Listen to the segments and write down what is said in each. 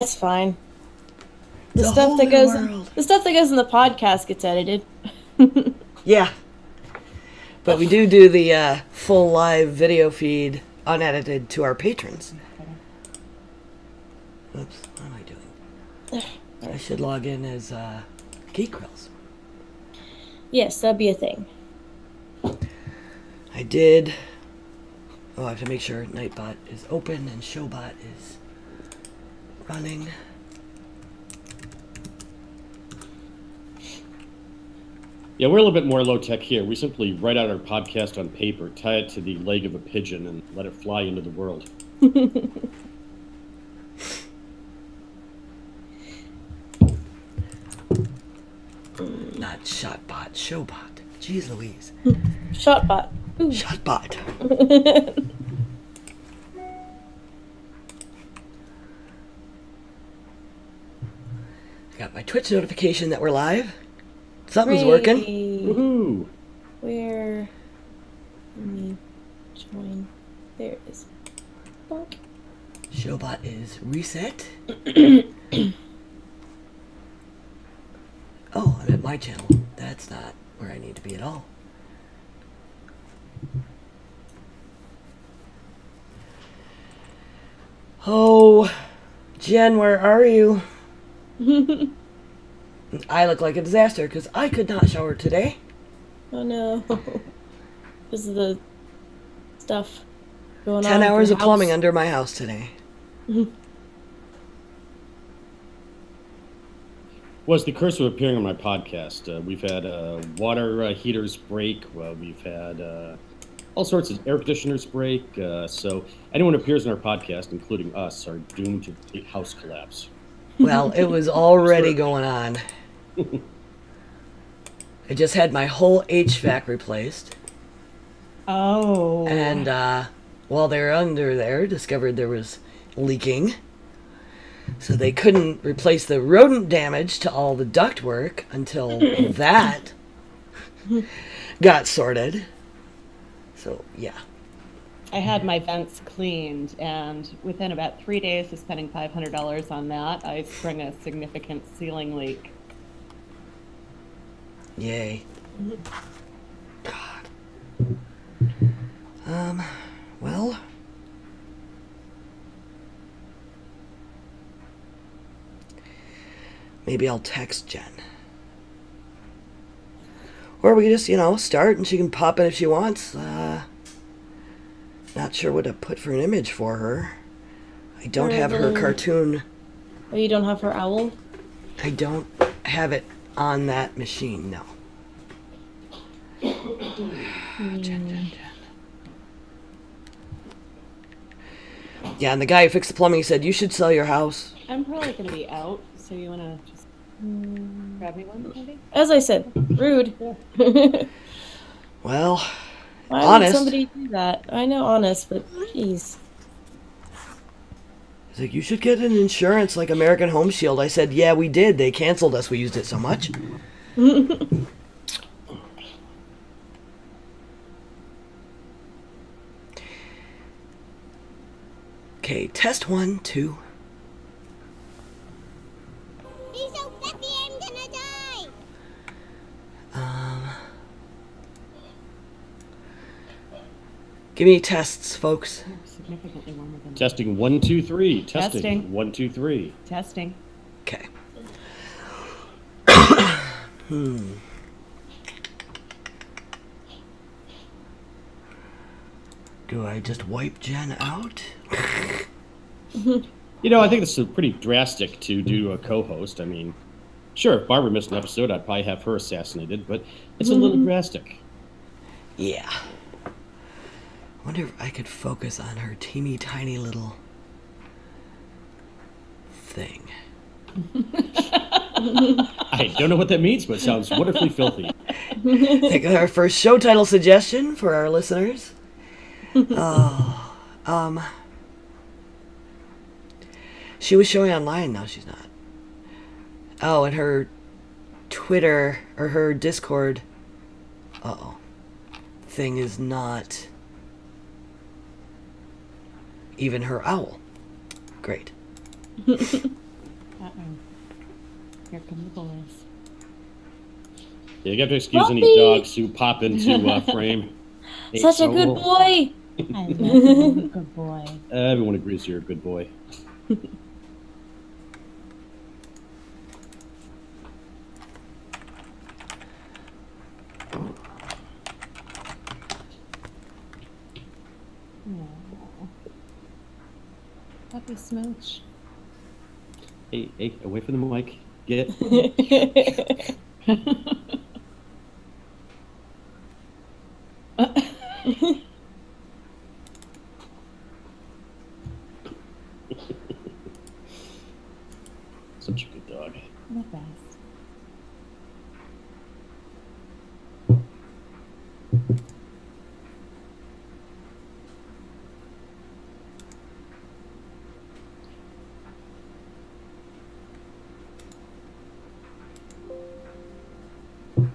It's fine. The stuff that goes in the podcast gets edited. Yeah. But we do the full live video feed unedited to our patrons. Oops, what am I doing? I should log in as Geek Grills. Yes, that'd be a thing. I did. Oh, I have to make sure Nightbot is open and Showbot is running. Yeah, we're a little bit more low-tech here. We simply write out our podcast on paper, tie it to the leg of a pigeon, and let it fly into the world. Not Shotbot, Showbot. Jeez Louise. Shotbot. Ooh. Shotbot. I got my Twitch notification that we're live. Something's working. Woohoo! Where? Let me join. There it is. Bonk. Showbot is reset. Oh, I'm at my channel. That's not where I need to be at all. Oh, Jen, where are you? I look like a disaster because I could not shower today. Oh no. This is the stuff going on. 10 hours of plumbing under my house today. Was the curse of appearing on my podcast. We've had water heaters break. We've had all sorts of air conditioners break. So anyone who appears on our podcast, including us, are doomed to a house collapse. Well, it was already going on. I just had my whole HVAC replaced. Oh. And while they were under there, discovered there was leaking. So they couldn't replace the rodent damage to all the ductwork until that got sorted. So, yeah. I had my vents cleaned, and within about 3 days of spending $500 on that, I sprung a significant ceiling leak. Yay. God. Well. Maybe I'll text Jen. Or we can just, start and she can pop in if she wants. Not sure what to put for an image for her. I don't have her cartoon. Oh, you don't have her owl? I don't have it on that machine, no. Jen. Yeah, and the guy who fixed the plumbing said, you should sell your house. I'm probably going to be out, so you want to just grab me one, maybe? As I said, rude. Well, why honest. Would somebody do that? I know honest, but jeez. He's like, you should get an insurance like American Home Shield. I said, yeah, we did. They canceled us. We used it so much. Okay, test 1, 2. He's so flippy, I'm gonna die. Give me tests, folks. Significantly warmer than Testing 1, 2, 3. Testing Testing. 1, 2, 3. testing. Okay. Do I just wipe Jen out? I think this is pretty drastic to do a co-host. I mean, sure, if Barbara missed an episode, I'd probably have her assassinated, but it's a little drastic. Yeah. Wonder if I could focus on her teeny tiny little thing. I don't know what that means, but it sounds wonderfully filthy. Think of our first show title suggestion for our listeners. She was showing online, now she's not. Oh, and her Twitter, or her Discord, thing is not even her owl. Great. Here come the boys. Yeah, you have to excuse any Puppy! dogs who pop into frame. Hey, Such a good boy. I love you, good boy. Everyone agrees you're a good boy. Puppy smooch. Hey, away from the mic. Get. Such a good dog. The best.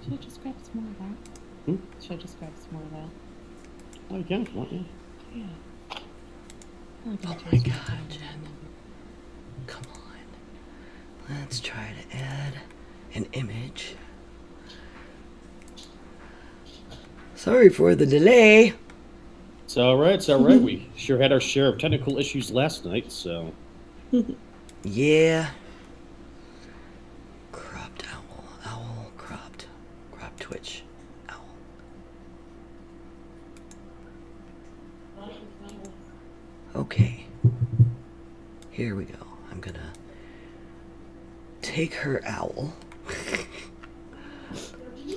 Should I just grab some more of that? Should I just grab some more of that? Oh, you can if you want, yeah. Yeah. Oh my god, Jen. Come on. Let's try to add an image. Sorry for the delay. It's all right. It's all right. We sure had our share of technical issues last night, so. Yeah. Cropped owl, cropped twitch, owl. Okay. Here we go. I'm gonna take her owl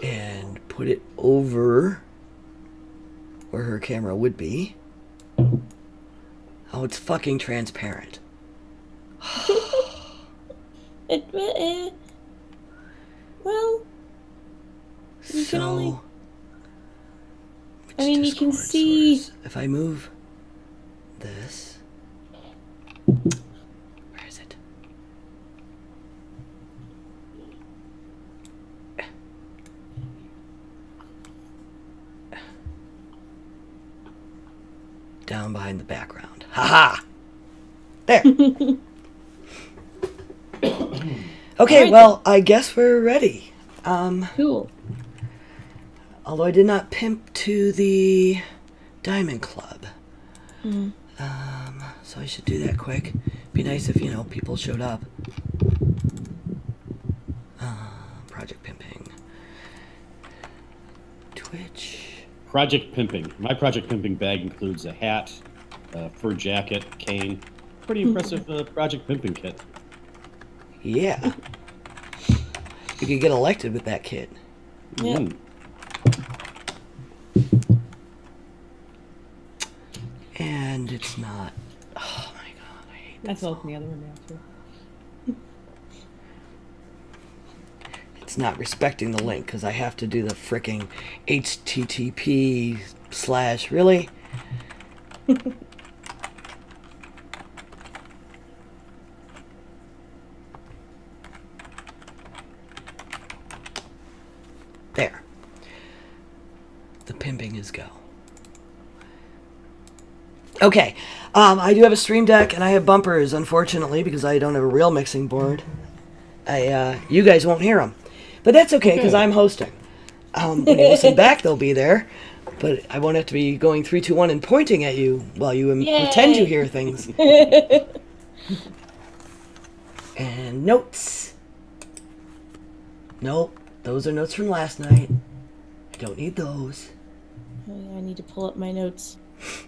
and put it over where her camera would be. Oh, it's fucking transparent. Well, you can only. So, I mean, you can Discord see. source? If I move this, where is it? Down behind the background. Haha! There. Okay, Alright, well, I guess we're ready. Cool. Although I did not pimp to the Diamond Club. So I should do that quick. Be nice if, people showed up. Project pimping. Twitch. Project pimping. My project pimping bag includes a hat, fur jacket, cane. Pretty impressive project pimping kit. Yeah. You could get elected with that kit. Yeah. And it's not. Oh my god, I hate That's this. all from the other one now, too. It's not respecting the link because I have to do the fricking HTTP / really? There. The pimping is go. Okay, I do have a stream deck and I have bumpers, unfortunately, because I don't have a real mixing board. You guys won't hear them. But that's okay, because I'm hosting. When you listen back, they'll be there. But I won't have to be going 3, 2, 1 and pointing at you while you pretend you hear things. And notes. Nope, those are notes from last night. I don't need those. Oh, yeah, I need to pull up my notes.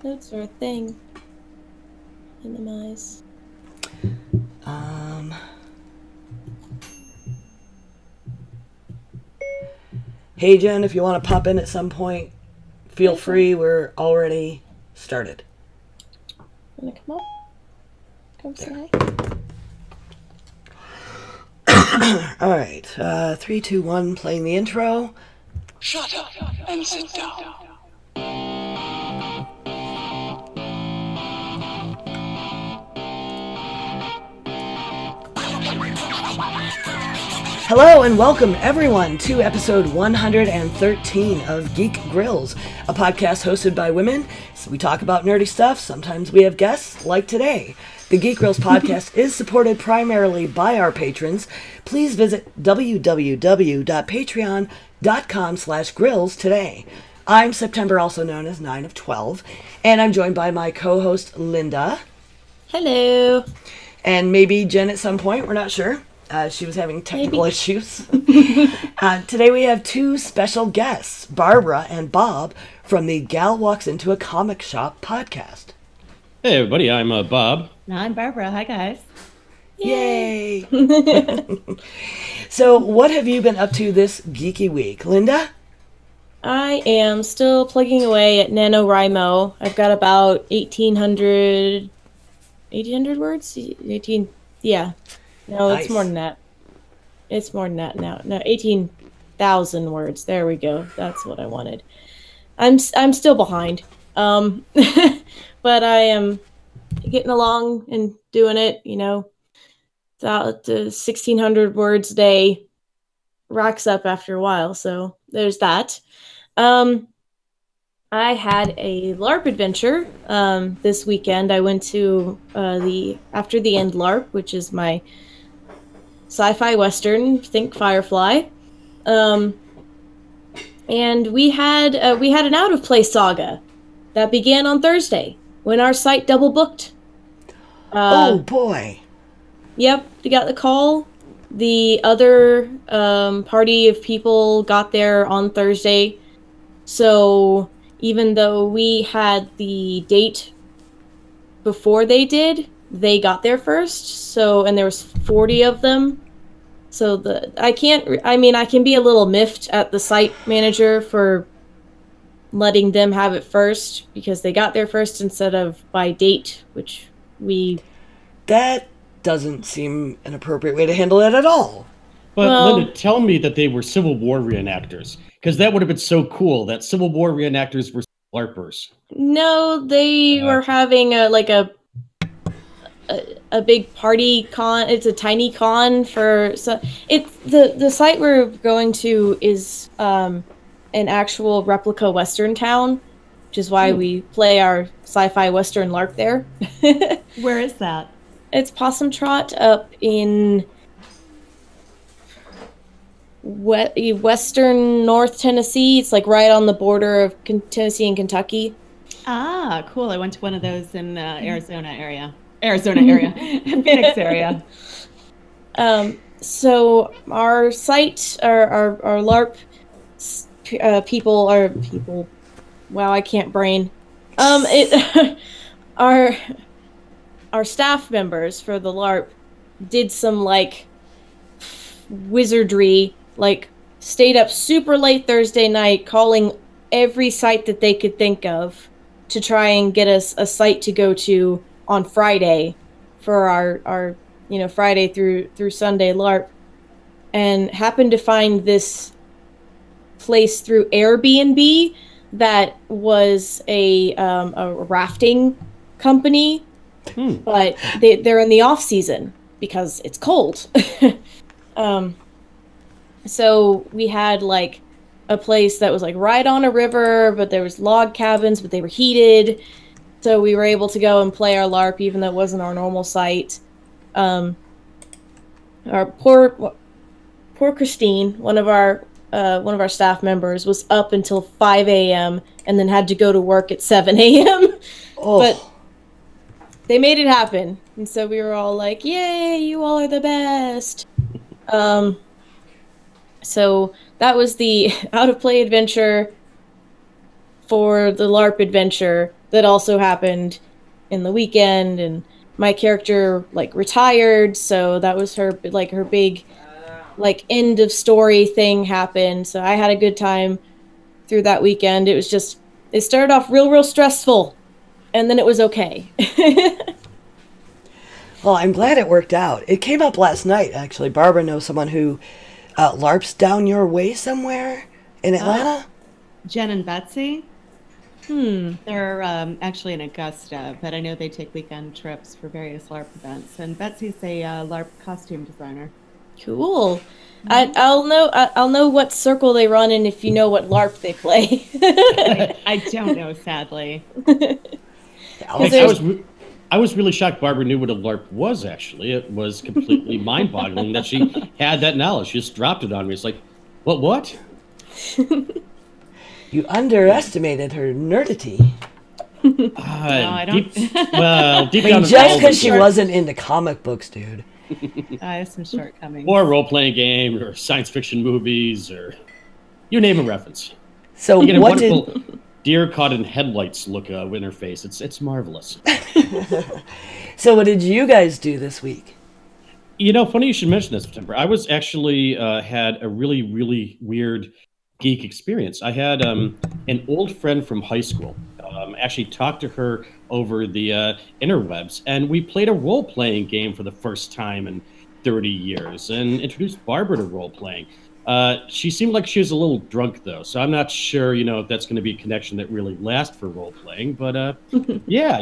Notes are a thing. Minimize. Hey Jen, if you want to pop in at some point, feel free. We're already started. Wanna come up? Come say hi. All right, 3, 2, 1, playing the intro. Shut up and sit down. Hello and welcome everyone to episode 113 of Geek Grills, a podcast hosted by women. So we talk about nerdy stuff. Sometimes we have guests, like today. The Geek Girls podcast is supported primarily by our patrons. Please visit www.patreon.com/grills today. I'm September, also known as 9 of 12, and I'm joined by my co-host, Linda. Hello. And maybe Jen at some point, we're not sure. She was having technical issues. Today we have two special guests, Barbara and Bob, from the Gal Walks Into a Comic Shop podcast. Hey, everybody, I'm Bob. I'm Barbara. Hi, guys. Yay! So, what have you been up to this geeky week? Linda? I am still plugging away at NaNoWriMo. I've got about 1,800 words? 18, yeah. No, Nice. it's more than that. It's more than that now. No, 18,000 words. There we go. That's what I wanted. I'm still behind. But I am getting along and doing it, you know. The 1,600 words a day racks up after a while, so there's that. I had a LARP adventure this weekend. I went to the After the End LARP, which is my sci-fi western, think Firefly. And we had an out of place saga that began on Thursday when our site double booked. Oh boy. Yep, we got the call. The other party of people got there on Thursday. So even though we had the date before they did, they got there first. So, and there was 40 of them. So I can be a little miffed at the site manager for letting them have it first because they got there first instead of by date, which That doesn't seem an appropriate way to handle it at all. But Well- Linda, tell me that they were Civil War reenactors, because that would have been so cool, that Civil War reenactors were LARPers. No, they were having a big party con. It's a tiny con for the site we're going to is an actual replica Western town, which is why we play our sci-fi Western LARP there. Where is that? It's Possum Trot up in western North Tennessee. It's like right on the border of Tennessee and Kentucky. Ah, cool. I went to one of those in Arizona area, Phoenix area. So our site, our LARP people. Wow, I can't brain. Our staff members for the LARP did some like wizardry, like stayed up super late Thursday night calling every site that they could think of to try and get us a site to go to on Friday for our Friday through Sunday LARP, and happened to find this place through Airbnb that was a rafting company. But they're in the off season because it's cold. So we had like a place that was like right on a river, but there was log cabins, but they were heated. So we were able to go and play our LARP even though it wasn't our normal site. Our poor Christine, one of our staff members, was up until 5 a.m. and then had to go to work at 7 a.m. Oh. But they made it happen, and so we were all like, yay, you all are the best. So that was the out-of-play adventure for the LARP adventure that also happened in the weekend, and my character, like, retired, so that was her big, like, end of story thing happened, so I had a good time through that weekend. It started off real stressful, and then it was okay. Well, I'm glad it worked out. It came up last night, actually. Barbara knows someone who LARPs down your way somewhere in Atlanta. Jen and Betsy. They're actually in Augusta, but I know they take weekend trips for various LARP events. And Betsy's a LARP costume designer. Cool. I'll know what circle they run in if you know what LARP they play. I don't know, sadly. Yeah, I was really shocked Barbara knew what a LARP was, actually. It was completely mind-boggling that she had that knowledge. She just dropped it on me. It's like, what? You underestimated her nerdity. No, I don't. Deep I down mean, in just the because she soul, wasn't into comic books, dude. I have some shortcomings. or a role-playing game, or science fiction movies, or you name a reference. So You get a what wonderful did... deer caught in headlights look interface. It's marvelous. So what did you guys do this week? You know, funny you should mention this, September. I was actually had a really, really weird geek experience. I had an old friend from high school. Actually talked to her over the interwebs, and we played a role-playing game for the first time in 30 years, and introduced Barbara to role-playing. She seemed like she was a little drunk, though, so I'm not sure, if that's going to be a connection that really lasts for role-playing. But yeah,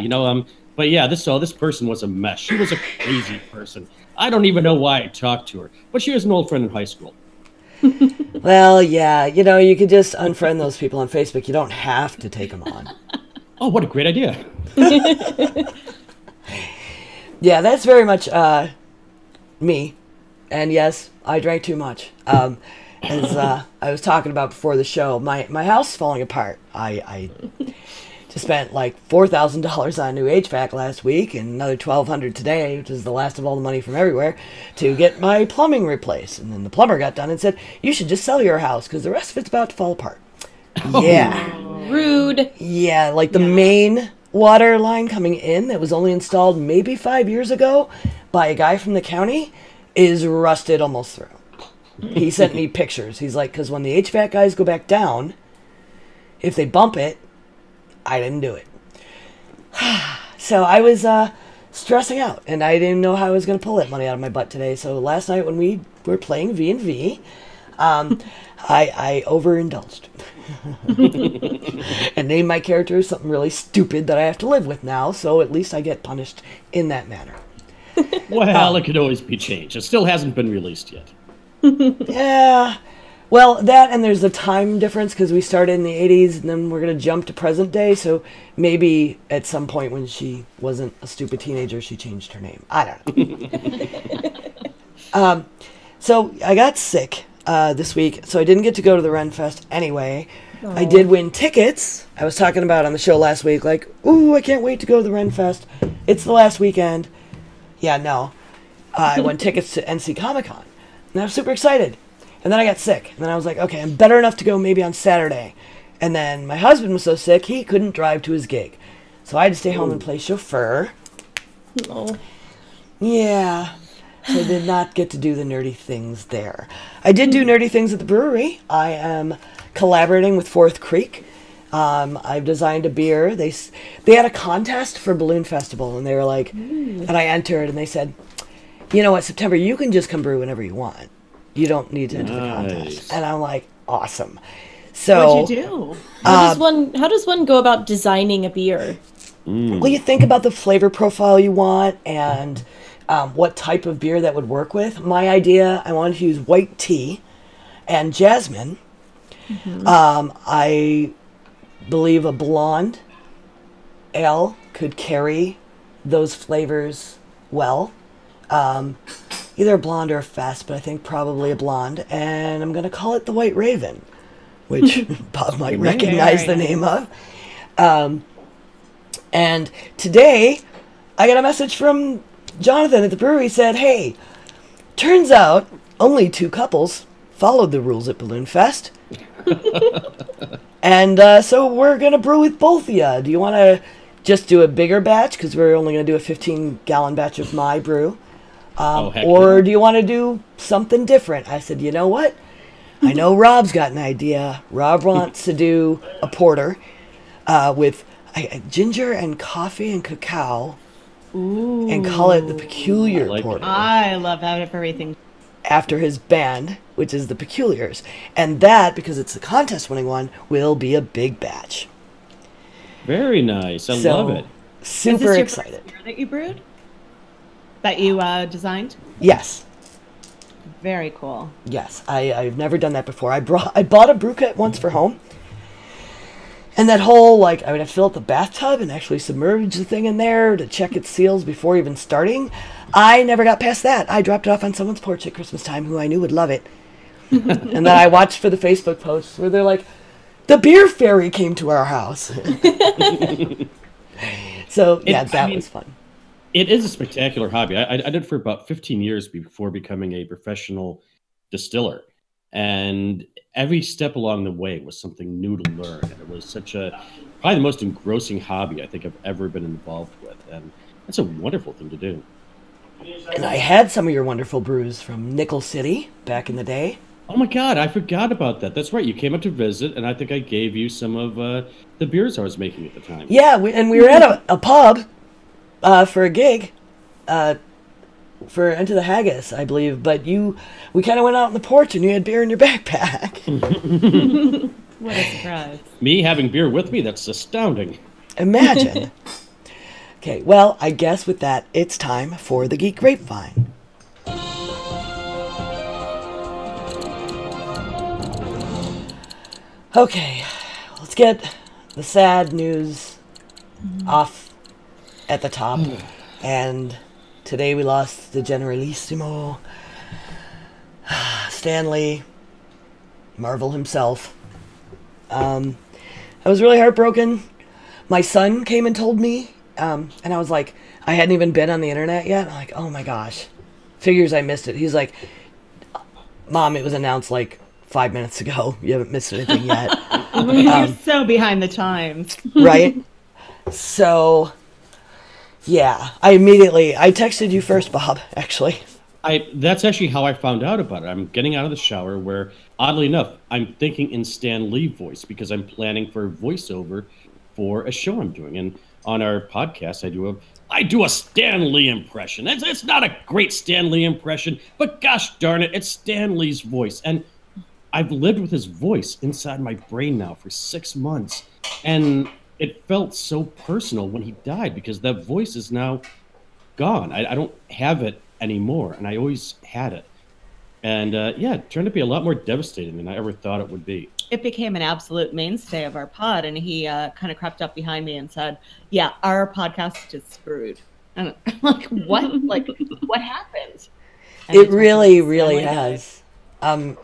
but yeah, this person was a mess. She was a crazy person. I don't even know why I talked to her, but she was an old friend in high school. Well, yeah, you could just unfriend those people on Facebook. You don't have to take them on. Oh, what a great idea. Yeah, that's very much me. And yes, I drank too much. As I was talking about before the show, my house is falling apart. I just spent like $4,000 on a new HVAC last week and another $1,200 today, which is the last of all the money from everywhere, to get my plumbing replaced. And then the plumber got done and said, you should just sell your house because the rest of it's about to fall apart. Yeah. Rude. Yeah, like the main water line coming in that was only installed maybe 5 years ago by a guy from the county is rusted almost through. He sent me pictures. He's like, because when the HVAC guys go back down, if they bump it, I didn't do it. So I was stressing out, and I didn't know how I was going to pull that money out of my butt today. So last night when we were playing V&V, I overindulged. And named my character something really stupid that I have to live with now, so at least I get punished in that manner. Well, it could always be changed. It still hasn't been released yet. Yeah. Well, that and there's a time difference because we started in the 80s and then we're going to jump to present day. So maybe at some point when she wasn't a stupid teenager, she changed her name. I don't know. So I got sick this week, so I didn't get to go to the Ren Fest anyway. I did win tickets. I was talking about on the show last week, like, ooh, I can't wait to go to the Ren Fest. It's the last weekend. Yeah, no. I won tickets to NC Comic-Con. And I was super excited. And then I got sick. And then I was like, okay, I'm better enough to go maybe on Saturday. And then my husband was so sick, he couldn't drive to his gig. So I had to stay home and play chauffeur. Oh. Yeah. So I did not get to do the nerdy things there. I did do nerdy things at the brewery. I am collaborating with Fourth Creek. I've designed a beer. They had a contest for Balloon Festival, and they were like, and I entered, and they said, you know what, September, you can just come brew whenever you want. You don't need to enter the contest. And I'm like, awesome. So What'd you do? How does one go about designing a beer? Well, you think about the flavor profile you want and what type of beer that would work with. My idea, I wanted to use white tea and jasmine. I believe a blonde ale could carry those flavors well. Either a blonde or a fast, but I think probably a blonde. And I'm going to call it the White Raven, which Bob might recognize the name of. And today, I got a message from Jonathan at the brewery. He said, hey, turns out only 2 couples followed the rules at Balloon Fest. And so we're going to brew with both of you. Do you want to just do a bigger batch? Because we're only going to do a 15-gallon batch of my brew. Or do you want to do something different? I said, you know what? I know Rob's got an idea. Rob wants to do a porter with ginger and coffee and cacao. Ooh. And call it the Peculiar Porter. I love how everything. After his band, which is the Peculiars. And that, because it's the contest-winning one, will be a big batch. Very nice. I love it. Super Is this excited. your first beer that you brewed? That you designed? Yes. Very cool. Yes. I've never done that before. I bought a brew kit once for home. And that whole, like, I would have to fill up the bathtub and actually submerge the thing in there to check its seals before even starting. I never got past that. I dropped it off on someone's porch at Christmas time who I knew would love it. And then I watched for the Facebook posts where they're like, the beer fairy came to our house. So, yeah, that was fun. It is a spectacular hobby. I did it for about 15 years before becoming a professional distiller. And every step along the way was something new to learn. And it was probably the most engrossing hobby I think I've ever been involved with. And that's a wonderful thing to do. And I had some of your wonderful brews from Nickel City back in the day. Oh my God, I forgot about that. That's right. You came up to visit, and I think I gave you some of the beers I was making at the time. Yeah, we were at a pub for a gig for Into the Haggis, I believe. But we kind of went out on the porch, and you had beer in your backpack. What a surprise. Me having beer with me? That's astounding. Imagine. Okay, well, I guess with that, it's time for the Geek Grapevine. Okay, let's get the sad news off at the top. And today we lost the Generalissimo, Stan Lee, Marvel himself. I was really heartbroken. My son came and told me, and I was like, I hadn't even been on the internet yet. I'm like, oh my gosh, figures I missed it. He's like, Mom, it was announced like 5 minutes ago. You haven't missed anything yet. You're so behind the times. Right? So, yeah. I texted you first, Bob, actually. That's actually how I found out about it. I'm getting out of the shower where, oddly enough, I'm thinking in Stan Lee voice because I'm planning for voiceover for a show I'm doing. And on our podcast, I do a Stan Lee impression. It's not a great Stan Lee impression, but gosh darn it, it's Stan Lee's voice. And I've lived with his voice inside my brain now for 6 months, and it felt so personal when he died because that voice is now gone. I don't have it anymore, and I always had it. And it turned to be a lot more devastating than I ever thought it would be. It became an absolute mainstay of our pod, and he kind of crept up behind me and said, yeah, our podcast is screwed. And I'm like, what? Like, what happened? And It really has.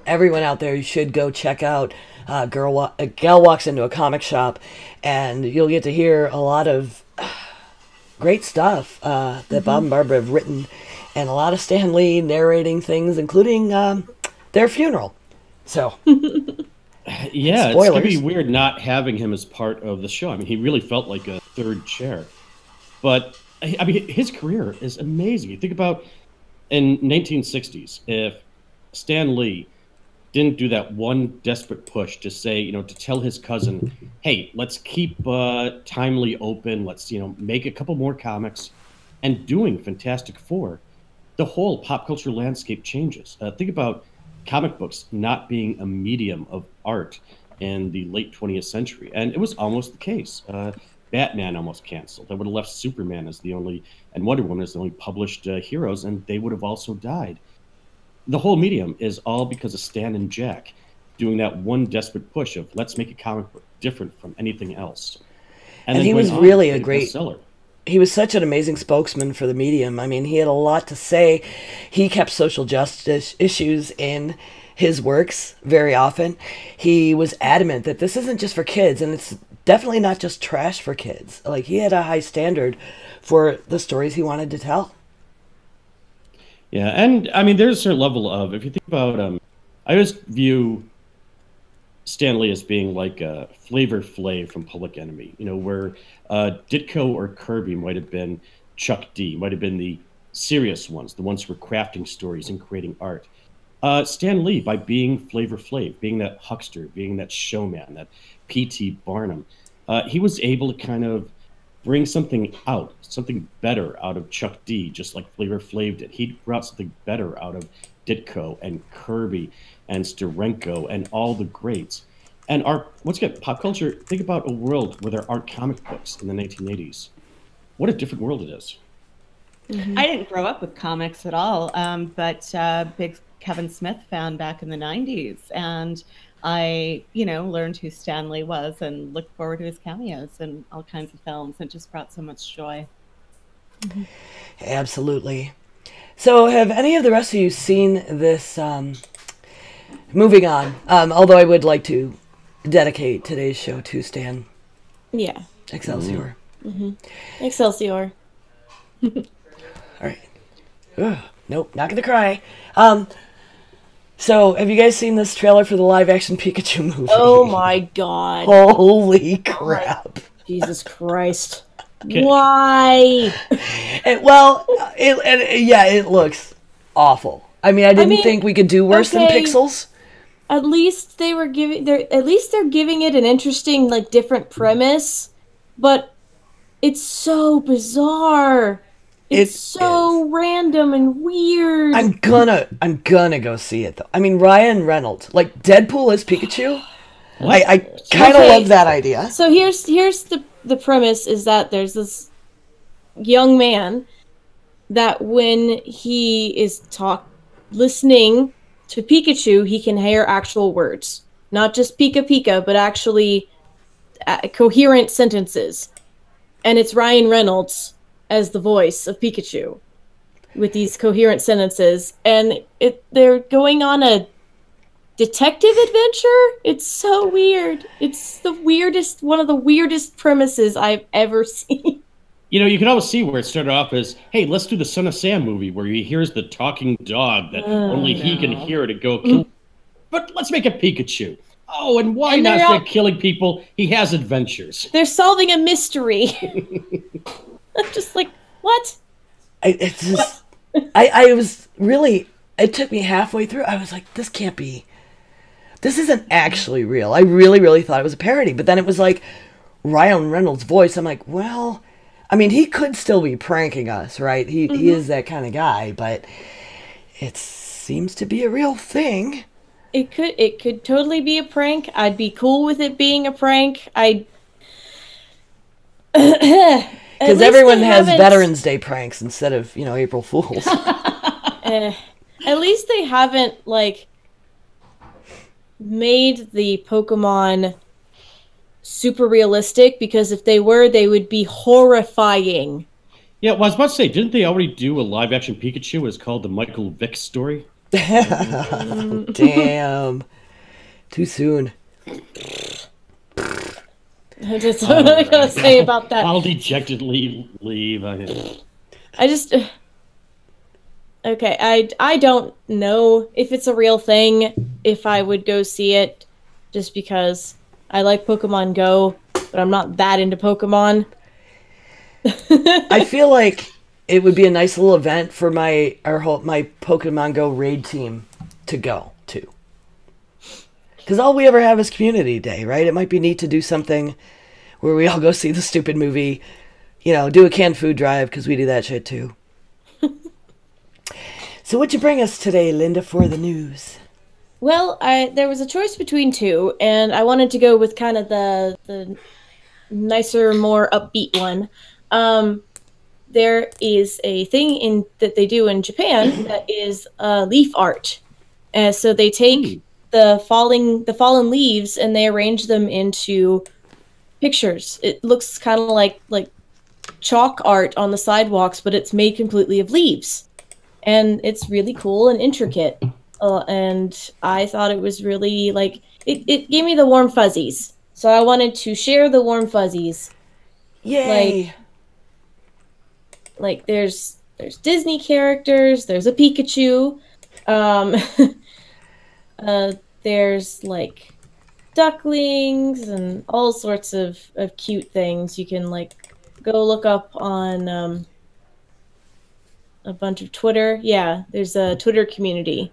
Everyone out there, you should go check out a gal walks into a comic shop, and you'll get to hear a lot of great stuff that Bob and Barbara have written, and a lot of Stan Lee narrating things, including their funeral. So, yeah, spoilers. It's going to be weird not having him as part of the show. I mean, he really felt like a third chair. But, I mean, his career is amazing. You think about in 1960s, if Stan Lee didn't do that one desperate push to say, to tell his cousin, hey, let's keep Timely open. Let's, make a couple more comics, and doing Fantastic Four, the whole pop culture landscape changes. Think about comic books not being a medium of art in the late 20th century. And it was almost the case. Batman almost canceled. That would have left Superman as the only, and Wonder Woman as the only published heroes, and they would have also died. The whole medium is all because of Stan and Jack doing that one desperate push of let's make a comic book different from anything else. And he was really a great bestseller. He was such an amazing spokesman for the medium. I mean, he had a lot to say. He kept social justice issues in his works very often. He was adamant that this isn't just for kids, and it's definitely not just trash for kids. Like, he had a high standard for the stories he wanted to tell. Yeah, and I mean, there's a certain level of, if you think about, I always view Stan Lee as being like a Flavor Flav from Public Enemy, where Ditko or Kirby might have been Chuck D, might have been the serious ones, the ones who were crafting stories and creating art. Stan Lee, by being Flavor Flav, being that huckster, being that showman, that P.T. Barnum, he was able to kind of bring something better out of Chuck D, just like Flavor Flav did. He brought something better out of Ditko and Kirby and Steranko and all the greats. And once again, pop culture, think about a world where there aren't comic books in the 1980s. What a different world it is. Mm-hmm. I didn't grow up with comics at all, but big Kevin Smith fan back in the 90s. And I, learned who Stanley was and looked forward to his cameos in all kinds of films. It just brought so much joy. Absolutely. So have any of the rest of you seen this, moving on, although I would like to dedicate today's show to Stan. Yeah. Excelsior. Excelsior. All right. Ugh, nope, not gonna cry. So, have you guys seen this trailer for the live-action Pikachu movie? Oh my god. Holy crap. Jesus Christ. Why? It looks awful. I mean, I didn't think we could do worse than Pixels. At least they're giving it an interesting, like, different premise, but it's so bizarre. It's so random and weird. I'm gonna go see it though. I mean, Ryan Reynolds, like Deadpool as Pikachu. I kind of love that idea. So here's the premise is that there's this young man that when he is listening to Pikachu, he can hear actual words, not just Pika Pika, but actually coherent sentences. And it's Ryan Reynolds as the voice of Pikachu with these coherent sentences, and they're going on a detective adventure. It's so weird. It's one of the weirdest premises I've ever seen. You can always see where it started off as, hey, let's do the Son of Sam movie where he hears the talking dog that only he can hear to go kill. But let's make it Pikachu. Oh, and why not instead of killing people, he has adventures. They're solving a mystery. I'm just like, what? It took me halfway through. I was like, this isn't actually real. I really, really thought it was a parody. But then it was like Ryan Reynolds' voice. I'm like, well, I mean, he could still be pranking us, right? He is that kind of guy, but it seems to be a real thing. It could totally be a prank. I'd be cool with it being a prank. Because everyone has Veterans Day pranks instead of, April Fools. At least they haven't, like, made the Pokemon super realistic, because if they were, they would be horrifying. Yeah, well, I was about to say, didn't they already do a live-action Pikachu? It's called the Michael Vick story. Damn. Too soon. That's what I'm gonna say about that. I'll dejectedly leave. Okay, I don't know if it's a real thing, if I would go see it, just because I like Pokemon Go, but I'm not that into Pokemon. I feel like it would be a nice little event for my Pokemon Go raid team to go to. Because all we ever have is Community Day, right? It might be neat to do something where we all go see the stupid movie, do a canned food drive, because we do that shit too. So what'd you bring us today, Linda, for the news? Well, there was a choice between two, and I wanted to go with kind of the nicer, more upbeat one. There is a thing that they do in Japan that is leaf art. So they take the fallen leaves and they arrange them into pictures. It looks kind of like chalk art on the sidewalks, but it's made completely of leaves. And it's really cool and intricate. And I thought it was really, it gave me the warm fuzzies. So I wanted to share the warm fuzzies. Yay! Like there's Disney characters, there's a Pikachu, there's like ducklings and all sorts of cute things. You can go look up on a bunch of Twitter. Yeah, there's a Twitter community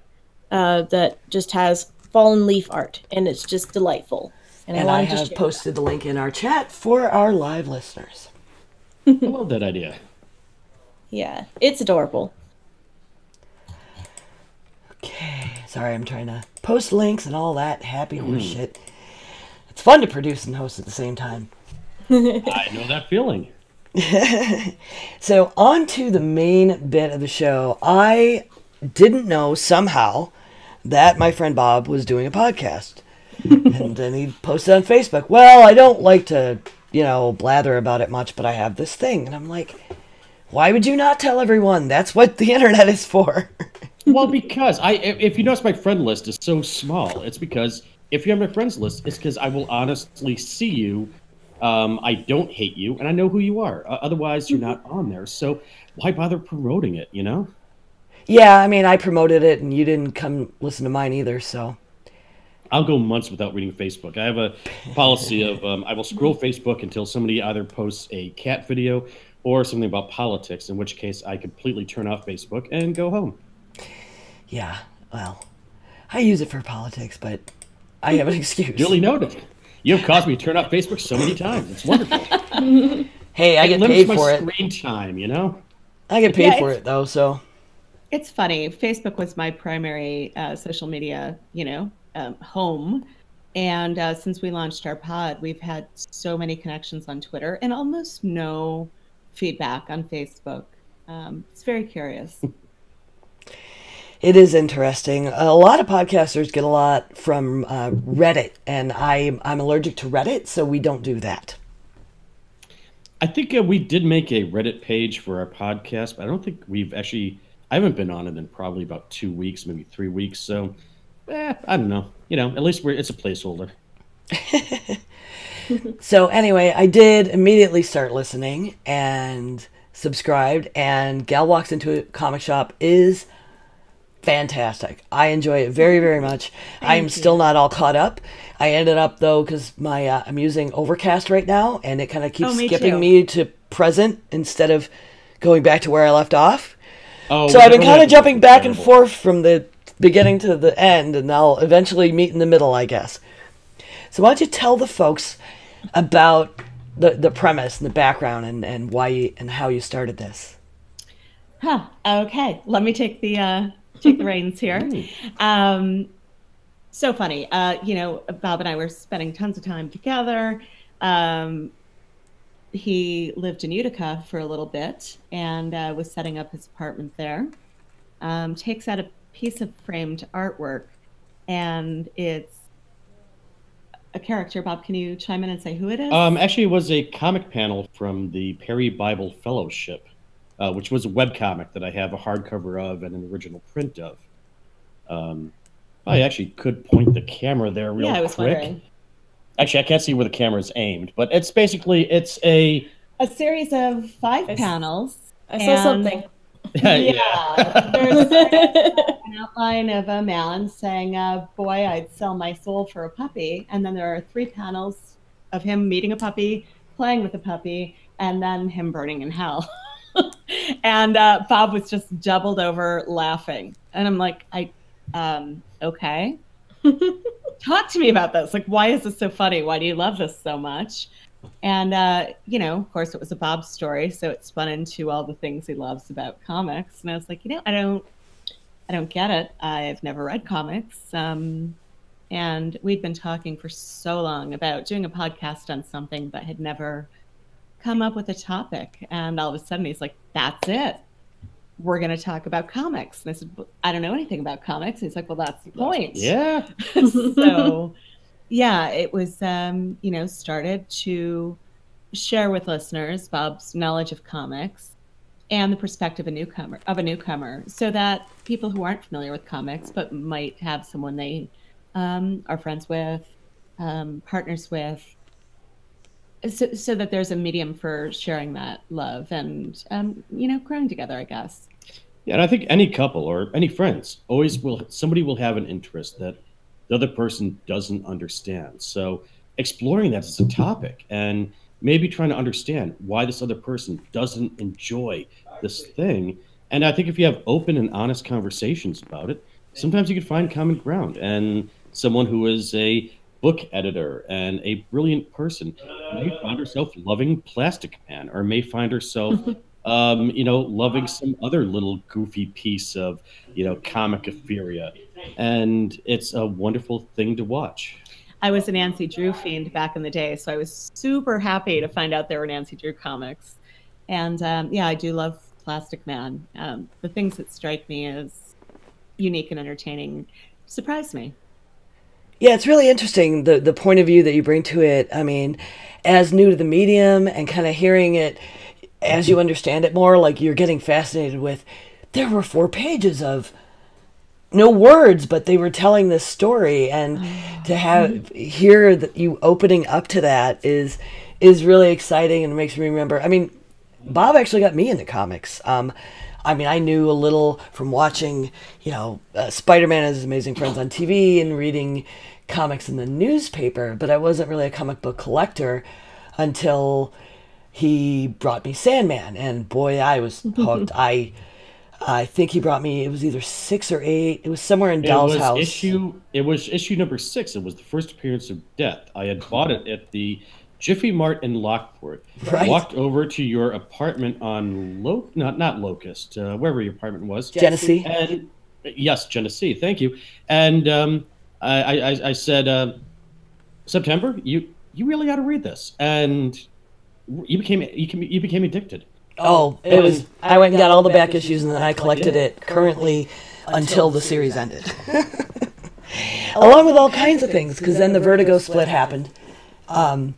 that just has fallen leaf art, and it's just delightful. And I have posted the link in our chat for our live listeners. I love that idea. Yeah, it's adorable. Okay, sorry, I'm trying to post links and all that happy horse shit. It's fun to produce and host at the same time. I know that feeling. So, on to the main bit of the show. I didn't know somehow that my friend Bob was doing a podcast. And then he'd post it on Facebook. Well, I don't like to, blather about it much, but I have this thing. And I'm like, why would you not tell everyone? That's what the internet is for. Well, because if you notice my friend list is so small, it's because if you have my friends list, it's because I will honestly see you. I don't hate you, and I know who you are. Otherwise, you're not on there. So why bother promoting it, Yeah, I mean, I promoted it, and you didn't come listen to mine either, so. I'll go months without reading Facebook. I have a policy of I will scroll Facebook until somebody either posts a cat video or something about politics, in which case I completely turn off Facebook and go home. Yeah, well, I use it for politics, but I have an excuse. Duly noted. You have caused me to turn off Facebook so many times. It's wonderful. Hey, I get paid for it. Screen time, I get paid for it, though, so. It's funny. Facebook was my primary social media, home. And since we launched our pod, we've had so many connections on Twitter and almost no feedback on Facebook. It's very curious. It is interesting. A lot of podcasters get a lot from Reddit, and I'm allergic to Reddit, so we don't do that. I think we did make a Reddit page for our podcast, but I don't think we've actually... I haven't been on it in probably about 2 weeks, maybe 3 weeks, so I don't know. At least it's a placeholder. So anyway, I did immediately start listening and subscribed, and Gal Walks Into a Comic Shop is fantastic. I enjoy it very, very much. I'm still not all caught up. I ended up, though, because I'm using Overcast right now, and it kind of keeps skipping me to present instead of going back to where I left off. Oh, so I've been kind of jumping back and forth from the beginning to the end, and I'll eventually meet in the middle, I guess. So why don't you tell the folks about the premise and the background and why and how you started this? Okay. Let me take the reins here. So funny. Bob and I were spending tons of time together. He lived in Utica for a little bit and was setting up his apartment there. Takes out a piece of framed artwork, and it's a character. Bob, can you chime in and say who it is? Actually, it was a comic panel from the Perry Bible Fellowship, which was a webcomic that I have a hardcover of and an original print of. I actually could point the camera there real quick. I was wondering. Actually, I can't see where the camera is aimed, but it's basically a series of 5 panels. I saw something. Yeah. There's an outline of a man saying, boy, I'd sell my soul for a puppy. And then there are 3 panels of him meeting a puppy, playing with a puppy, and then him burning in hell. And Bob was just doubled over laughing. And I'm like, okay. Talk to me about this. Like, why is this so funny? Why do you love this so much? And, of course, it was a Bob story, so it spun into all the things he loves about comics. And I was like, I don't get it. I've never read comics. And we'd been talking for so long about doing a podcast on something, but had never come up with a topic. And all of a sudden, he's like, that's it. We're going to talk about comics. And I said, I don't know anything about comics. And he's like, well, that's the point. Yeah. So, yeah, it was, started to share with listeners Bob's knowledge of comics and the perspective of a newcomer, so that people who aren't familiar with comics but might have someone they are friends with, partners with, so that there's a medium for sharing that love and, growing together, I guess. Yeah, and I think any couple or any friends somebody will have an interest that the other person doesn't understand. So exploring that as a topic and maybe trying to understand why this other person doesn't enjoy this thing. And I think if you have open and honest conversations about it, sometimes you can find common ground. And someone who is a book editor and a brilliant person may find herself loving Plastic Man, or may find herself loving some other little goofy piece of, comic euphoria. And it's a wonderful thing to watch. I was a Nancy Drew fiend back in the day, so I was super happy to find out there were Nancy Drew comics. And I do love Plastic Man. The things that strike me as unique and entertaining surprise me. Yeah, it's really interesting, the point of view that you bring to it. I mean, as new to the medium and kind of hearing it as you understand it more, like you're getting fascinated with, there were 4 pages of no words, but they were telling this story, and to hear that you opening up to that is really exciting and makes me remember. I mean, Bob actually got me into comics. I mean, I knew a little from watching, Spider-Man and His Amazing Friends on TV and reading comics in the newspaper, but I wasn't really a comic book collector until he brought me Sandman, and boy, I was hooked. I think he brought me, it was either 6 or 8. It was somewhere in Doll's House. It was issue number 6. It was the first appearance of Death. I had bought it at the Jiffy Mart in Lockport. Right. Walked over to your apartment on not Locust, wherever your apartment was. Genesee. And yes, Genesee. Thank you. And I said, September, you really ought to read this. And you became addicted. Oh, it was. I went and got all the back issues, and then I collected it currently until the series ended, along with all kinds of things. Because then the Vertigo split happened, and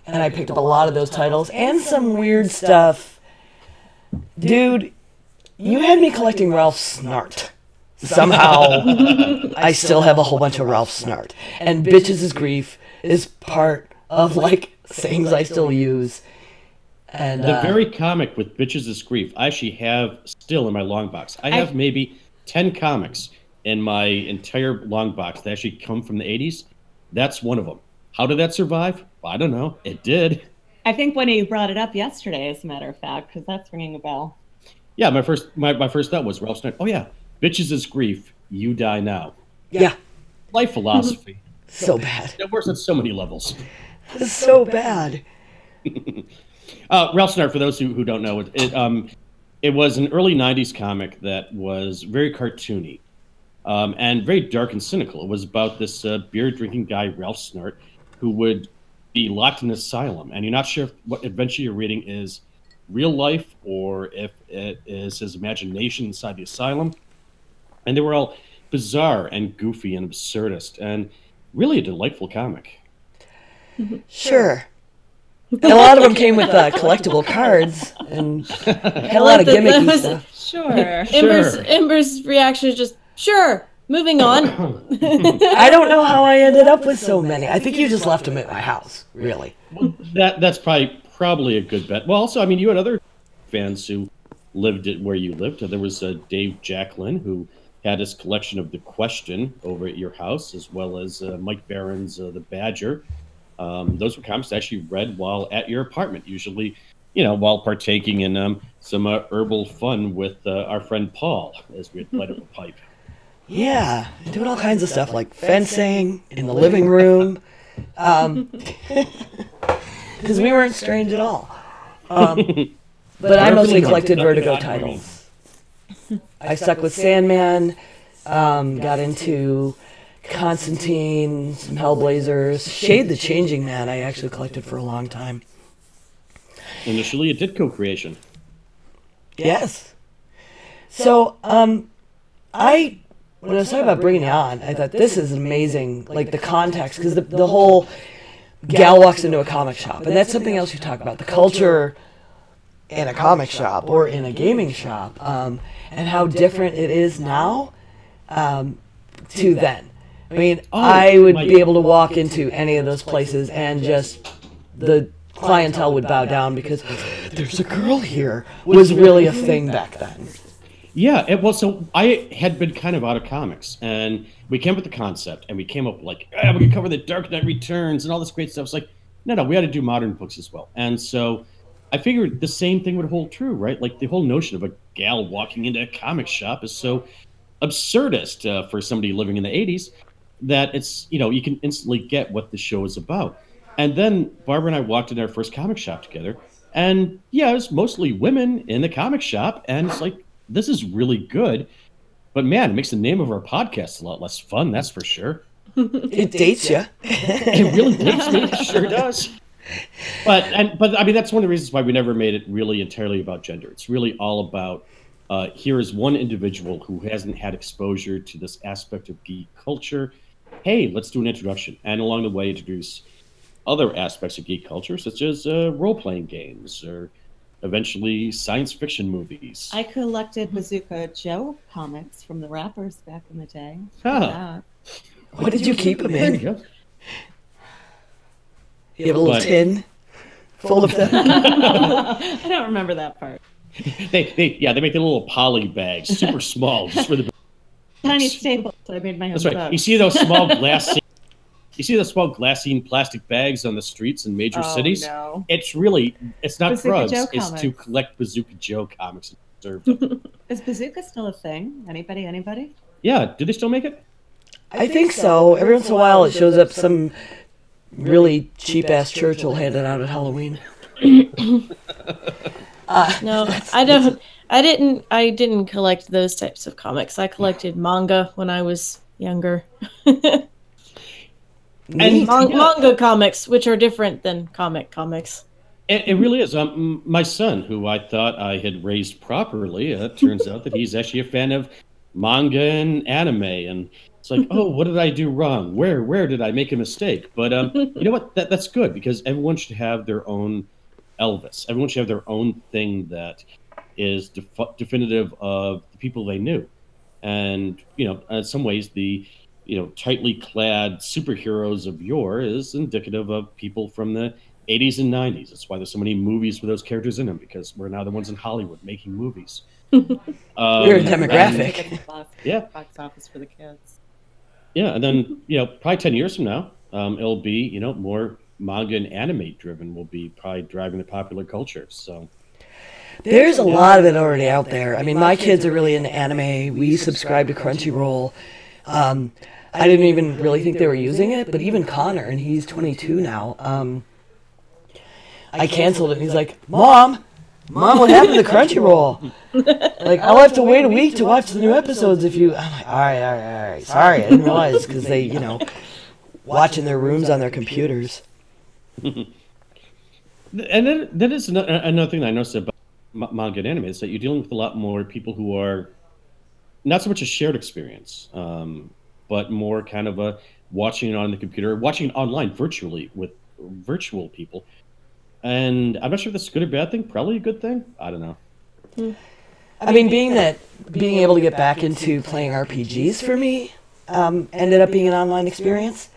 I picked up a lot of those titles and some weird stuff. Dude, you had me collecting Ralph Snart. Somehow, I still have a whole bunch of Ralph Snart, and Bitches' Grief is part of sayings I still use. And the very comic with Bitches' Grief, I actually have still in my long box. I have maybe 10 comics in my entire long box that actually come from the 80s. That's one of them. How did that survive? I don't know. It did. I think when he brought it up yesterday, as a matter of fact, because that's ringing a bell. Yeah, my first thought was Ralph Snart. Oh yeah, Bitches' Grief, You Die Now. Yeah. Life philosophy. So bad. It works on so many levels. It's so bad. Ralph Snart, for those who don't know, it was an early 90s comic that was very cartoony and very dark and cynical. It was about this beer-drinking guy, Ralph Snart, who would be locked in an asylum. And you're not sure if what adventure you're reading is real life or if it is his imagination inside the asylum. And they were all bizarre and goofy and absurdist and really a delightful comic. Sure. And a lot of them came with collectible cards and had a lot of gimmicky stuff. Sure. Ember's reaction is just, sure, moving on. I don't know how I ended up with so many. I think you just left them at my house, really. Well, that's probably a good bet. Well, also, I mean, you had other fans who lived where you lived. There was Dave Jacklin, who had his collection of The Question over at your house, as well as Mike Barron's The Badger. Those were comics I actually read while at your apartment, usually, while partaking in some herbal fun with our friend Paul as we light up a pipe. Yeah, doing all kinds of stuff like fencing in the living room, because we weren't strange at all. But I mostly collected Vertigo titles. I stuck with Sandman, got into Constantine, some Hellblazers, Shade the Changing Man I actually collected for a long time. Initially a Ditko creation. Yes. So, when I was talking about bringing you on, I thought this is amazing, the context, because the whole gal walks into a comic shop, and that's something else you talk about, the culture in a comic shop or in a gaming shop, and how different it is now to then. I mean, I would be able to walk into any of those places and just the clientele would bow down because there's a girl here was really a thing back then. Yeah, so I had been kind of out of comics, and we came up with the concept, and we came up we could cover the Dark Knight Returns and all this great stuff. It's like, no, we had to do modern books as well. And so I figured the same thing would hold true, right? Like the whole notion of a gal walking into a comic shop is so absurdist for somebody living in the 80s that it's, you can instantly get what the show is about. And then Barbara and I walked in our first comic shop together, and yeah, it was mostly women in the comic shop, and it's like, this is really good, but man, it makes the name of our podcast a lot less fun, that's for sure. It dates you. It really dates me, it sure does. But I mean, that's one of the reasons why we never made it really entirely about gender. It's really all about here is one individual who hasn't had exposure to this aspect of geek culture, hey, let's do an introduction, and along the way introduce other aspects of geek culture, such as role-playing games or eventually science fiction movies. I collected Bazooka Joe comics from the rappers back in the day. Huh. What did you keep them There you in? go. You have a little But- tin full of them? I don't remember that part. They make the little poly bags, super small, just for the. Tiny staples. I made my own That's right. books. You see those small glassine. You see those small glassine plastic bags on the streets in major cities? No. It's not Bazooka drugs. Joe It's to comics. collect Bazooka Joe comics and preserve them. Is Bazooka still a thing? Anybody? Yeah, do they still make it? I think so. Every once in a while it shows up some really cheap-ass Churchill handed out at Halloween. No, I don't. I didn't collect those types of comics. I collected manga when I was younger. Neat. Manga comics, which are different than comics. It really is. My son, who I thought I had raised properly, turns out that he's actually a fan of manga and anime. And it's like, oh, what did I do wrong? Where did I make a mistake? But you know what? That's good, because everyone should have their own Elvis. Everyone should have their own thing that is definitive of the people they knew. And, in some ways, the tightly clad superheroes of yore is indicative of people from the 80s and 90s. That's why there's so many movies with those characters in them, because we're now the ones in Hollywood making movies. We're a demographic. Yeah. Box office for the kids. Yeah, and then, probably 10 years from now, it'll be, more manga and anime driven will be probably driving the popular culture. So There's a lot of it already out there. I mean, my kids are really into anime. We subscribe to Crunchyroll. I didn't even really think they were using it, but even Connor, and he's 22 now, I canceled it, and he's like, Mom, what happened to Crunchyroll? Like, I'll have to wait a week to watch the new episodes if you... I'm like, all right. Sorry, I didn't realize, because they, watch in their rooms on their computers. And then that is another thing I noticed about manga and anime, is that you're dealing with a lot more people who are not so much a shared experience, but more kind of a watching it on the computer, watching it online virtually with virtual people. And I'm not sure if that's a good or bad thing. Probably a good thing. I don't know. I mean, being able to get back into playing RPGs for me ended up being an online experience.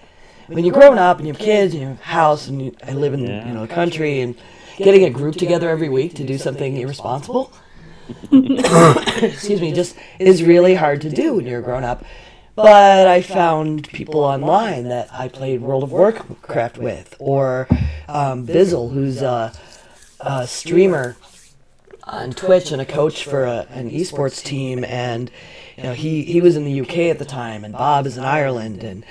When you're growing up and you have kids and you have a house and I live in the country, and getting a group together every week to do something irresponsible, excuse me, just is really hard to do when you're grown up. But I found people online that I played World of Warcraft with, or Bizzle, who's a streamer on Twitch and a coach for an esports team, and he was in the UK at the time, and Bob is in Ireland, and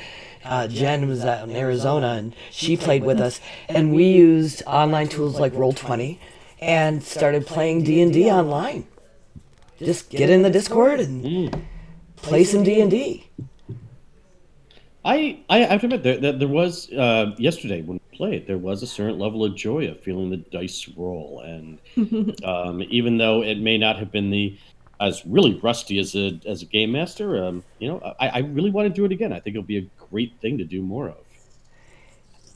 Jen was out in Arizona, and she played with us, and we used online tools like Roll20 and started playing D&D online. Just get in the Discord and play some D&D. I have to admit that there was yesterday when we played, there was a certain level of joy of feeling the dice roll, and even though it may not have been as really rusty as a game master, I really want to do it again. I think it'll be a great thing to do more of.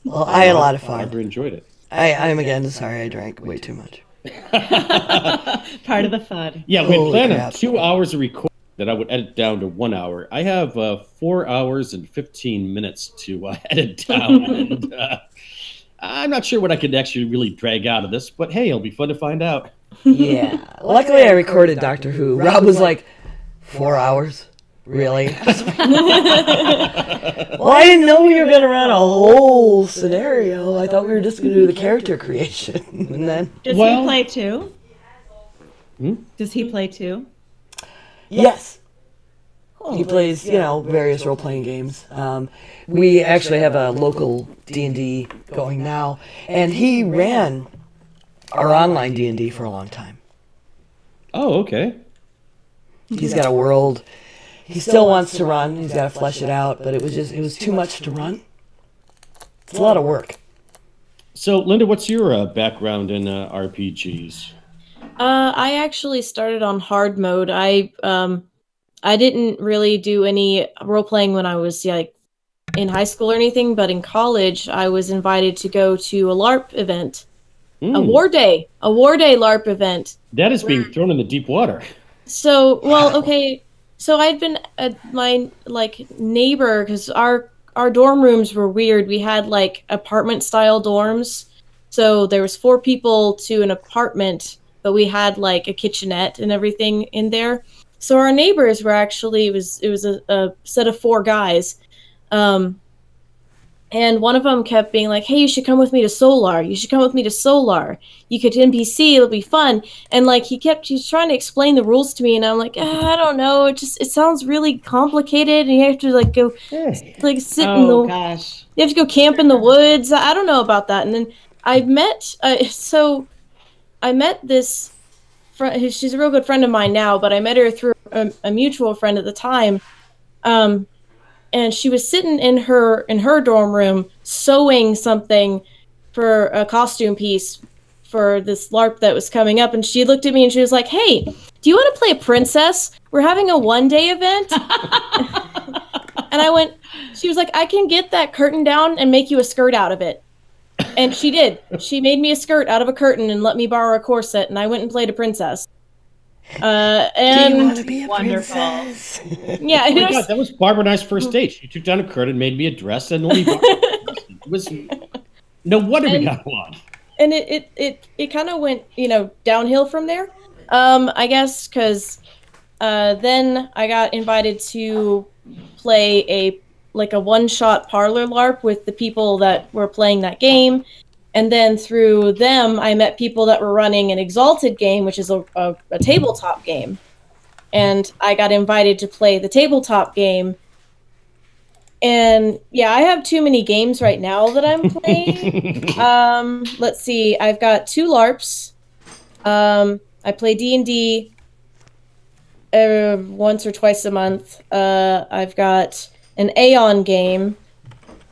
Well, I had a lot of I fun. never enjoyed it. I'm again sorry I drank way too much. Part of the fun. Yeah, we Holy planned on crap. 2 hours of recording that I would edit down to 1 hour. I have 4 hours and 15 minutes to edit down. And I'm not sure what I could actually really drag out of this, but hey, it'll be fun to find out. Yeah. Luckily, I recorded Doctor Who. Rob was like, 4 hours? Really? Well, I didn't know we were going to run a whole scenario. I thought we were just going to do the character creation. And then, Does Well- he play too? Hmm? Does he play too? yes. He plays, various role-playing games. We actually have a local D&D going now, and he ran our online D&D for a long time. Oh, okay. He's got a world. He still wants to run. He's got to flesh it out, but it was too much to run. It's a lot of work. So, Linda, what's your background in RPGs? I actually started on hard mode. I didn't really do any role playing when I was in high school or anything, but in college, I was invited to go to a LARP event, a war day LARP event. That is being thrown in the deep water. So, well, okay. So I'd been at my neighbor, because our dorm rooms were weird. We had like apartment style dorms. So there was 4 people to an apartment, but we had like a kitchenette and everything in there. So our neighbors were actually, it was a set of 4 guys. And one of them kept being like, hey, you should come with me to Solar. You should come with me to Solar. You could NPC, it'll be fun. And like he's trying to explain the rules to me, and I'm like, I don't know. It sounds really complicated, and you have to like go like sit in the gosh. You have to go camp in the woods. I don't know about that. And then I met this friend. She's a real good friend of mine now, but I met her through a mutual friend at the time. And she was sitting in her dorm room sewing something for a costume piece for this LARP that was coming up. And she looked at me and she was like, hey, do you want to play a princess? We're having a one-day event. And she was like, I can get that curtain down and make you a skirt out of it. And she did. She made me a skirt out of a curtain and let me borrow a corset, and I went and played a princess. And do you want to be a wonderful. princess? Yeah, Oh my God, that was Barbara and I's first date. She took down a curtain, made me a dress, and let me borrow it was no wonder we got along. And it kind of went, downhill from there. I guess because then I got invited to play a one-shot parlor LARP with the people that were playing that game. And then through them, I met people that were running an Exalted game, which is a tabletop game. And I got invited to play the tabletop game. And yeah, I have too many games right now that I'm playing. Let's see. I've got 2 LARPs. I play D&D once or twice a month. I've got an Aeon game.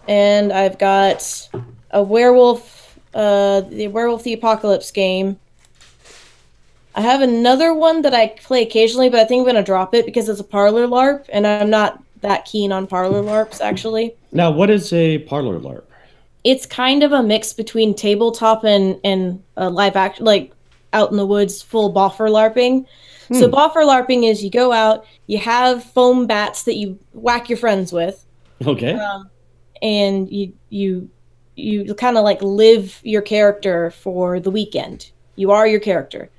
And I've got a werewolf... the Werewolf the Apocalypse game. I have another one that I play occasionally, but I think I'm going to drop it because it's a parlor LARP, and I'm not that keen on parlor LARPs, actually. Now, what is a parlor LARP? It's kind of a mix between tabletop and live action, like out in the woods, full boffer LARPing. So boffer LARPing is you go out, you have foam bats that you whack your friends with. Okay. And you kind of like live your character for the weekend. You are your character.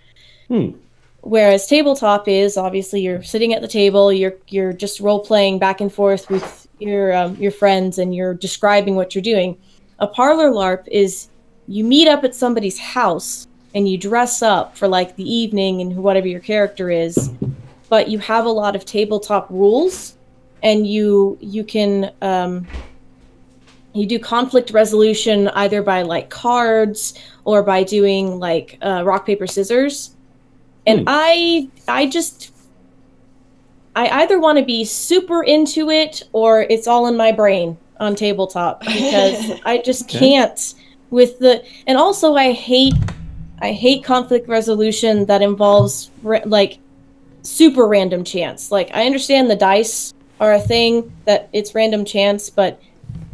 Whereas tabletop is obviously you're sitting at the table, you're just role playing back and forth with your friends, and you're describing what you're doing. A parlor LARP is you meet up at somebody's house and you dress up for like the evening and whatever your character is, but you have a lot of tabletop rules, and you can you do conflict resolution either by like cards or by doing like rock, paper, scissors. And I either want to be super into it or it's all in my brain on tabletop, because I just can't with and also I hate conflict resolution that involves like super random chance. Like I understand the dice are a thing that it's random chance, but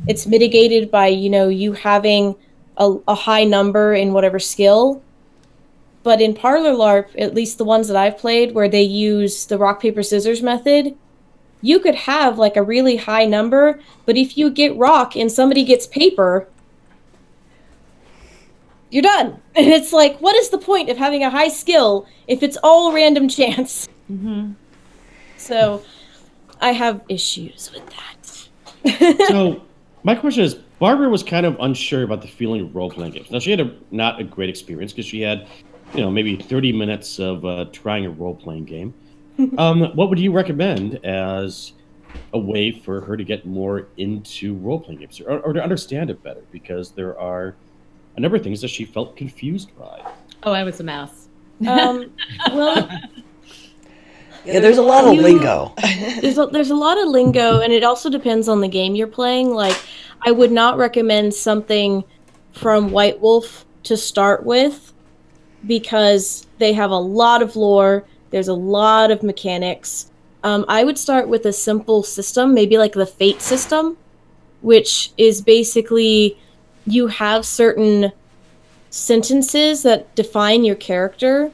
it's mitigated by, you having a high number in whatever skill. But in Parlor LARP, at least the ones that I've played where they use the rock, paper, scissors method, you could have like a really high number, but if you get rock and somebody gets paper, you're done. And it's like, what is the point of having a high skill if it's all random chance? So I have issues with that. So my question is, Barbara was kind of unsure about the feeling of role-playing games. Now, she had not a great experience because she had, maybe 30 minutes of trying a role-playing game. What would you recommend as a way for her to get more into role-playing games or to understand it better? Because there are a number of things that she felt confused by. Oh, I was a mess. Well... Yeah, there's a lot of lingo. There's a lot of lingo, and it also depends on the game you're playing. Like, I would not recommend something from White Wolf to start with, because they have a lot of lore, there's a lot of mechanics. I would start with a simple system, maybe like the Fate system, which is basically you have certain sentences that define your character,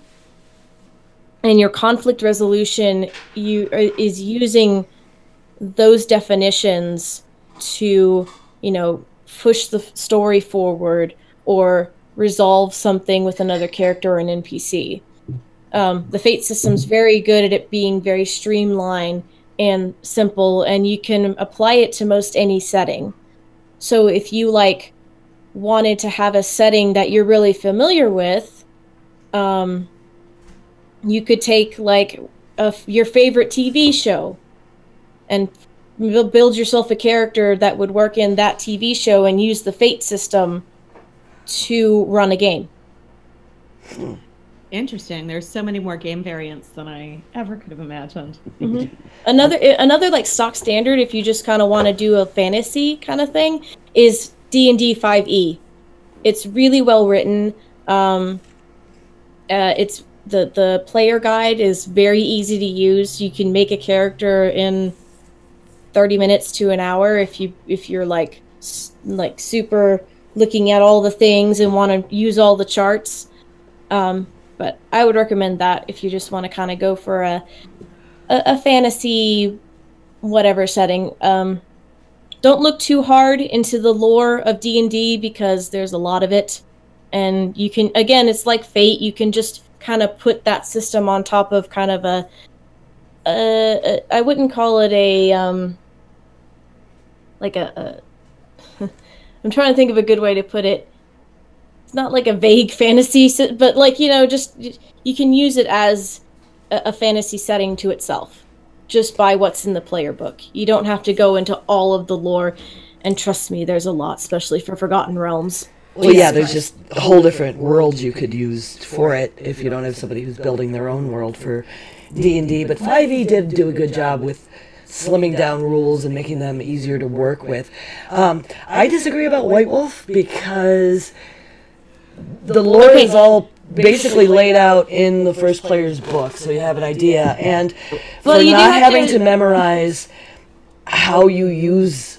and your conflict resolution is using those definitions to, push the story forward or resolve something with another character or an NPC. The fate system's very good at it being very streamlined and simple, and you can apply it to most any setting. So if you wanted to have a setting that you're really familiar with, you could take your favorite TV show and build yourself a character that would work in that TV show and use the fate system to run a game. Interesting. There's so many more game variants than I ever could have imagined. Mm-hmm. Another stock standard, if you just kind of want to do a fantasy kind of thing, is D&D 5e. It's really well written. It's the player guide is very easy to use. You can make a character in 30 minutes to an hour if you're super looking at all the things and want to use all the charts. But I would recommend that if you just want to kind of go for a fantasy whatever setting. Don't look too hard into the lore of D&D because there's a lot of it. And you can, again, it's like Fate. You can just kind of put that system on top of kind of I wouldn't call it I'm trying to think of a good way to put it. It's not like a vague fantasy, but just you can use it as a fantasy setting to itself, just by what's in the player book. You don't have to go into all of the lore, and trust me, there's a lot, especially for Forgotten Realms. Well, yeah, there's just a whole different world you could use for it if you don't have somebody who's building their own world for D&D. But 5e did do a good job with slimming down rules and making them easier to work with. I disagree about White Wolf because the lore is all basically laid out in the first player's book, so you have an idea. And for not having to memorize how you use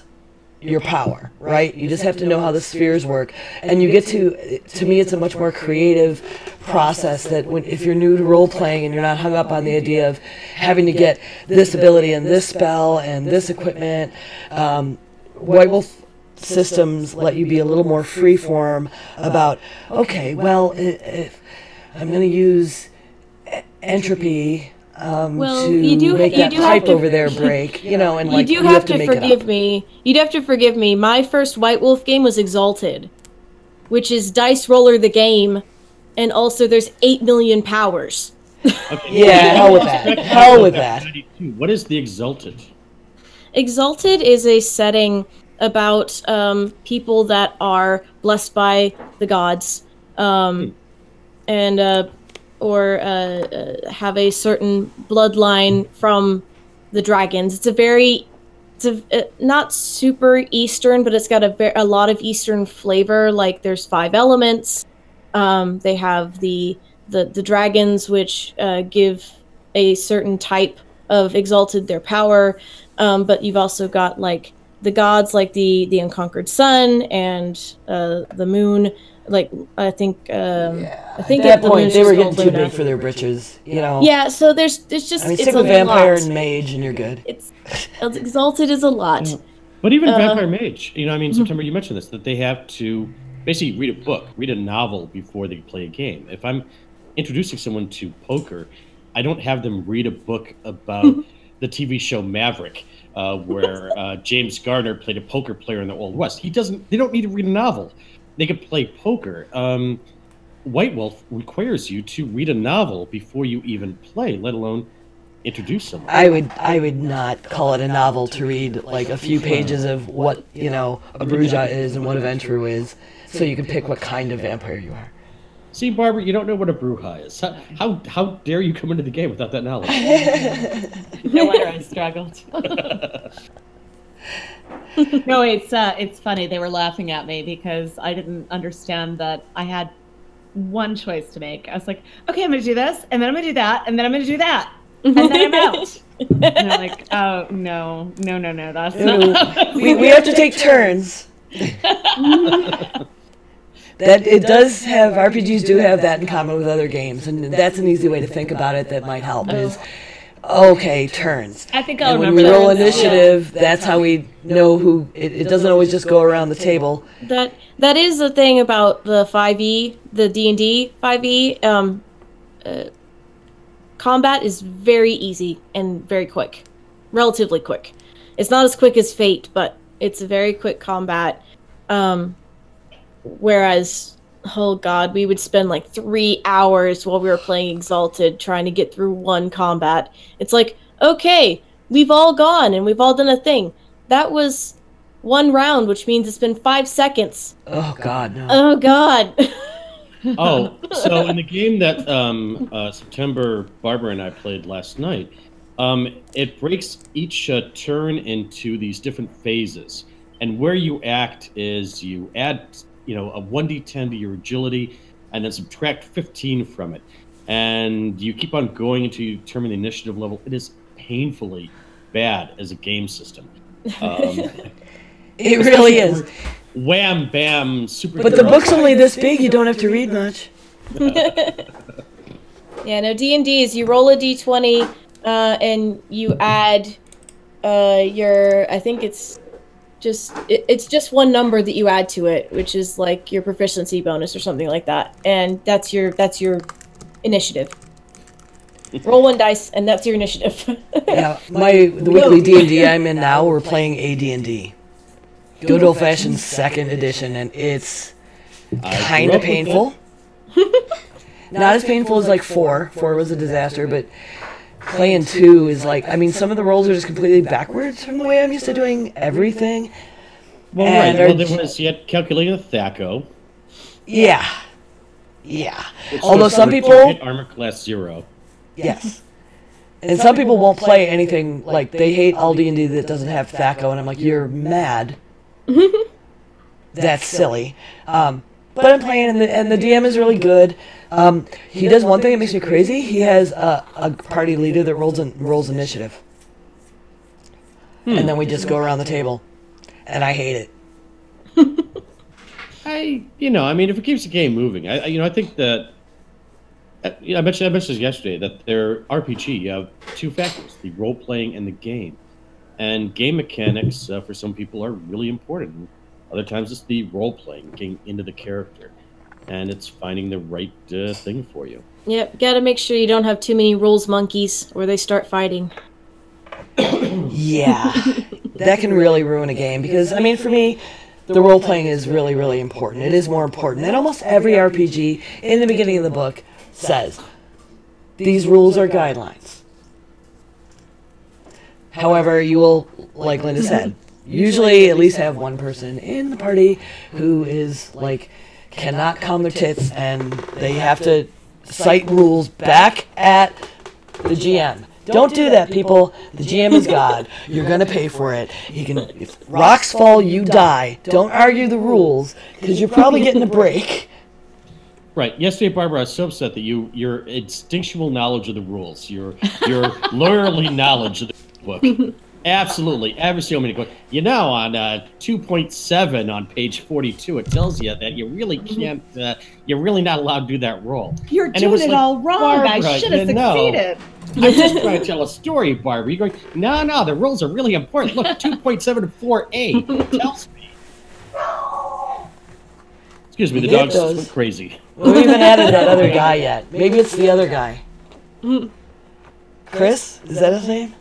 your power, right? You just have to know how the spheres work. And you get to me, it's a much more creative process that if you're new to role-playing and you're not hung up on the idea of having to get this ability and this spell and this equipment, White Wolf systems let you be a little more free-form about, okay, well, if I'm going to use entropy to make that pipe over there break, and you have to forgive me. You'd have to forgive me. My first White Wolf game was Exalted, which is Dice Roller the game, and also there's 8 million powers. Okay. Yeah, hell with that. Hell with that. What is the Exalted? Exalted is a setting about people that are blessed by the gods, and or have a certain bloodline from the dragons. It's not super Eastern, but it's got a lot of Eastern flavor. Like there's 5 elements. They have the dragons, which give a certain type of Exalted their power. But you've also got the gods, like the unconquered sun and the moon. I think at that point they were getting too big for their britches, Yeah, so there's just stick with vampire and mage and you're good. It's Exalted is a lot. Yeah. But even vampire mage, September, you mentioned this, that they have to basically read a novel before they play a game. If I'm introducing someone to poker, I don't have them read a book about the TV show Maverick, where James Garner played a poker player in the Old West. They don't need to read a novel. They can play poker. White Wolf requires you to read a novel before you even play, let alone introduce someone. I would not call it a novel to read a few pages of what a Bruja is and what a Ventru is, so you can pick what kind of vampire you are. See, Barbara, you don't know what a Bruja is. How dare you come into the game without that knowledge? No wonder I struggled. No, it's funny. They were laughing at me because I didn't understand that I had one choice to make. I was like, okay, I'm going to do this, and then I'm going to do that, and then I'm going to do that, and then I'm out. And they're like, oh, no, that's Ew. not. We have to take turns. That it does have RPGs do have that in common with other games, and that's an easy way to think about it that might help. Is okay, turns. I think I'll And when remember we roll that. initiative, that's how we know who. It doesn't always just go around the table. That is the thing about the 5e, the D&D 5e. Combat is very easy and very quick, relatively quick. It's not as quick as Fate, but it's a very quick combat. Whereas, oh god, we would spend like 3 hours while we were playing Exalted trying to get through one combat. It's like, okay, we've all gone and we've all done a thing. That was one round, which means it's been 5 seconds. Oh god, no. Oh god. Oh, so in the game that September, Barbara, and I played last night, it breaks each turn into these different phases. And where you act is you add, a 1d10 to your agility, and then subtract 15 from it. And you keep on going until you determine the initiative level. It is painfully bad as a game system. It really is. Wham, bam, super. But the book's only this big, you don't have to read much. Yeah, no, D&D is you roll a d20 and you add I think it's just one number that you add to it, which is like your proficiency bonus or something like that. And that's your initiative. Roll 1 dice and that's your initiative. Yeah, the weekly D&D I'm in now, we're playing AD&D. Good old-fashioned 2nd edition, and it's kind of painful. Not as painful as like 4. 4 was a disaster, but playing 2 is like, some of the rolls are just completely backwards from the way I'm used to doing everything. Well, and right. Well, there was yet calculating the THACO. Yeah. Although some people hit armor class 0. Yes. And some people won't play anything, like, they hate all D&D that doesn't have THACO, and I'm like, you're mad. That's silly. But I'm playing, and the DM is really good. He does one thing that makes me crazy. He has a party leader that rolls initiative. And then we just go around the table. And I hate it. If it keeps the game moving, I think that, I mentioned this yesterday, that their RPG, you have 2 factors, the role-playing and the game. And game mechanics, for some people, are really important. Other times it's the role-playing, getting into the character. And it's finding the right thing for you. Yep, gotta make sure you don't have too many rules monkeys or they start fighting. Yeah. That can really ruin a game, because, for me, the role-playing is really, really important. It is more important. And almost every RPG, in the beginning of the book, says, these rules are guidelines. However, you will, like Linda said, usually at least have one person in the party who is, like, cannot calm their tits, and they have to cite rules back at the GM. Don't do that, people. The GM is God. You're going to pay for it. If rocks fall, you die. Don't argue the rules, because you're probably getting a break. Right. Yesterday, Barbara, I was so upset that your instinctual knowledge of the rules, your lawyerly knowledge of the book. Absolutely. Every single minute. On 2.7 on page 42, it tells you that you really can't, you're really not allowed to do that roll. You're doing it all wrong. I should have succeeded. I'm just trying to tell a story, Barbara. You're going, no, the rules are really important. Look, 2.74a tells me. Excuse me, the dogs went crazy. We haven't even added that other guy yet. Maybe it's the other guy. Chris? Is that his name?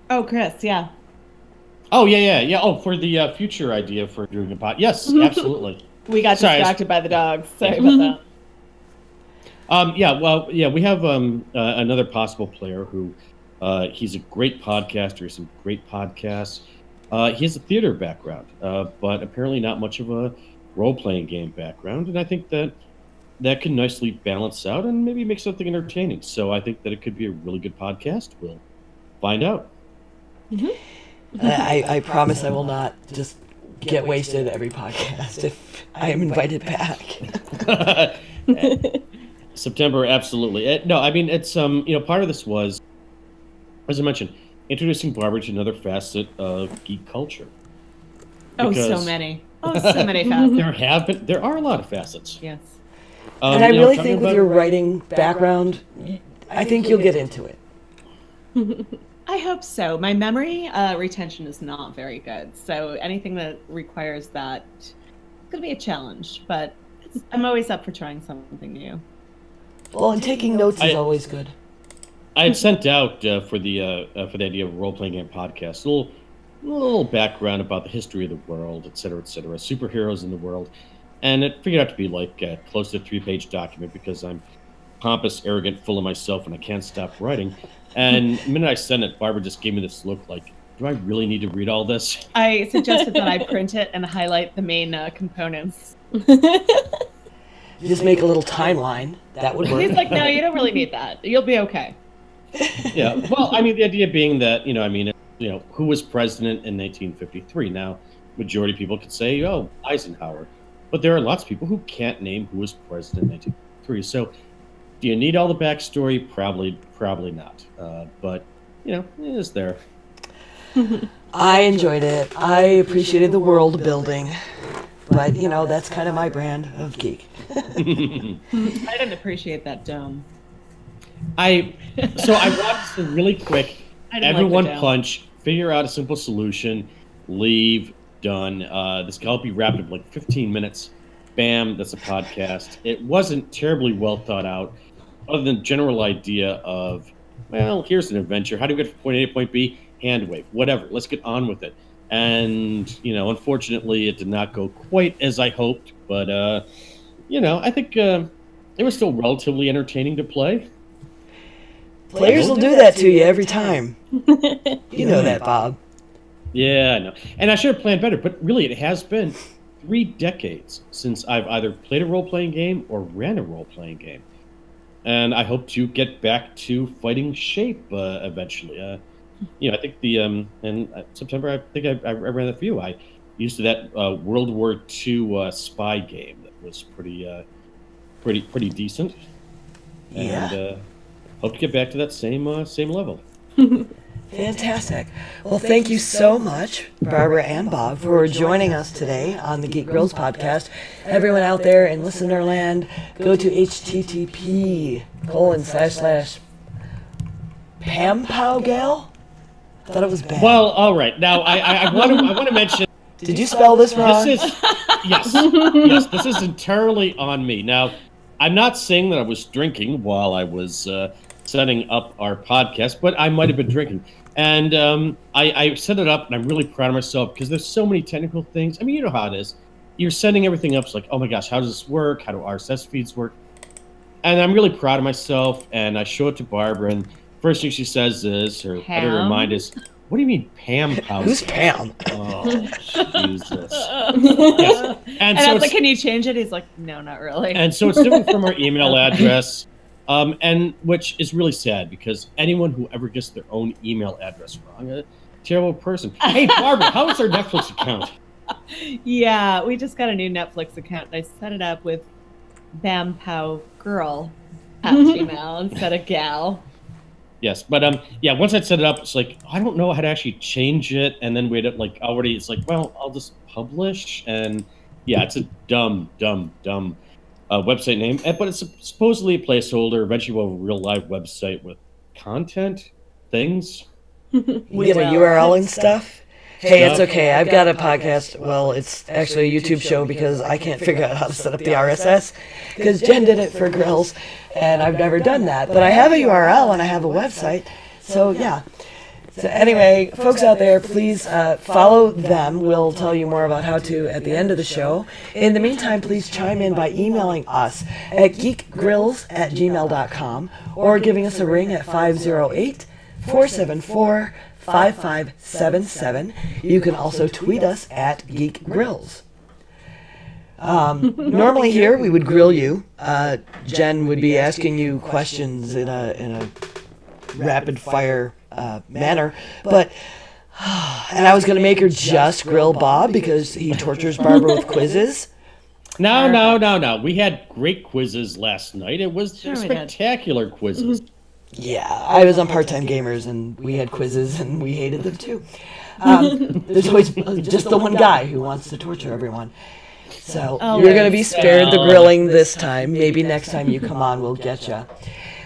Oh, Chris, yeah. Oh, yeah. Oh, for the future idea for doing a pod. Yes, absolutely. We got distracted by the dogs. Sorry about that. We have another possible player who, he's a great podcaster, some great podcasts. He has a theater background, but apparently not much of a role-playing game background, and I think that can nicely balance out and maybe make something entertaining. So I think that it could be a really good podcast. We'll find out. I promise I will not just get wasted every podcast if I am invited back. September, absolutely. No, it's part of this was as I mentioned, introducing Barbara to another facet of geek culture. Oh, so Because many. Oh, so many facets. There are a lot of facets. Yes. And I You know, really talking think with about- your writing background, I think you'll get into it. I hope so. My memory retention is not very good. So anything that requires that is going to be a challenge. But I'm always up for trying something new. Well, and taking notes is always good. I had sent out for the idea of a role-playing game podcast a little background about the history of the world, et cetera, superheroes in the world, and it figured out to be like close to a 3-page document because I'm pompous, arrogant, full of myself, and I can't stop writing. And the minute I sent it, Barbara just gave me this look like, do I really need to read all this? I suggested that I print it and highlight the main components. Just make a little timeline. That would work. He's like, no, you don't really need that. You'll be okay. Yeah. Well, I mean, the idea being that, who was president in 1953? Now, majority of people could say, oh, Eisenhower. But there are lots of people who can't name who was president in 1953. So, do you need all the backstory? Probably not. But, it is there. I enjoyed it. I appreciated the world building. But, that's kind of my brand of geek. I didn't appreciate that dome. I watched the really quick, everyone like punch, figure out a simple solution, leave, done. This can all be wrapped up in like 15 minutes. Bam, that's a podcast. It wasn't terribly well thought out, other than general idea of, well, here's an adventure. How do we get from point A to point B? Hand wave, whatever. Let's get on with it. And, unfortunately, it did not go quite as I hoped. But, I think it was still relatively entertaining to play. Players will do that to you every time. You know that, Bob. Yeah, I know. And I should have planned better, but really it has been 3 decades since I've either played a role-playing game or ran a role-playing game. And I hope to get back to fighting shape eventually. I think in September, I think I ran that for you. I used that World War II spy game that was pretty decent. Yeah. And hope to get back to that same level. Fantastic. Well, thank you so much, Barbara and Bob, for joining us today on the Geek Grills podcast. Everyone out there in listener land, go to http://PamPowGal? I thought it was Bam. Well, all right. Now I want to mention. Did you spell this wrong? Yes. This is entirely on me. Now, I'm not saying that I was drinking while I was setting up our podcast, but I might have been drinking. And I set it up, and I'm really proud of myself because there's so many technical things. I mean, you know how it is. You're setting everything up. It's like, oh my gosh, how does this work? How do RSS feeds work? And I'm really proud of myself. And I show it to Barbara, and first thing she says is, her editor in mind is, what do you mean Pam Pow? Who's Pam? Oh, Jesus. Yes. And so I was like, can you change it? He's like, no, not really. And so it's different from our email address, and which is really sad because anyone who ever gets their own email address wrong, a terrible person. Hey, Barbara, how is our Netflix account? Yeah, we just got a new Netflix account. I set it up with BamPowGirl at Gmail instead of gal. Yes, but once I set it up, it's like I don't know how to actually change it, and then wait up like already. It's like, well, I'll just publish, and yeah, it's a dumb website name, but it's supposedly a placeholder. Eventually, we'll have a real live website with content, things. We get a URL and stuff. Hey, it's okay. I've got a podcast. Well, it's actually a YouTube show because I can't figure out how to set up the RSS because Jen did it for Grills, and I've never done that. But I have a URL and I have a website. So, yeah. So anyway, folks out there, please follow them. We'll tell you more about how to at the end of the show. In the meantime, please chime in by emailing us at geekgrills@gmail.com or giving us a ring at 508-474-5577. You can also tweet us at Geek Grills. Normally here we would grill you. Jen would be asking you questions in a rapid fire manner, but and I was going to make her just grill Bob because he tortures Barbara with quizzes. No. We had great quizzes last night. It was spectacular quizzes. Yeah, I was on Part-Time Gamers, and we had quizzes, and we hated them too. There's always just the one guy who wants to torture everyone. So you're going to be spared the grilling this time. Maybe next time you come on, we'll get you.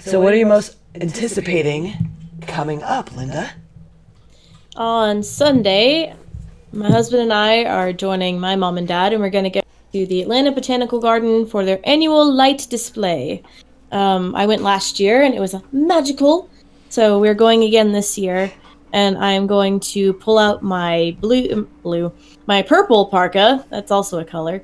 So what are you most anticipating coming up, Linda? On Sunday, my husband and I are joining my mom and dad, and we're going to go to the Atlanta Botanical Garden for their annual light display. I went last year, and it was magical. So we're going again this year, and I'm going to pull out my my purple parka. That's also a color.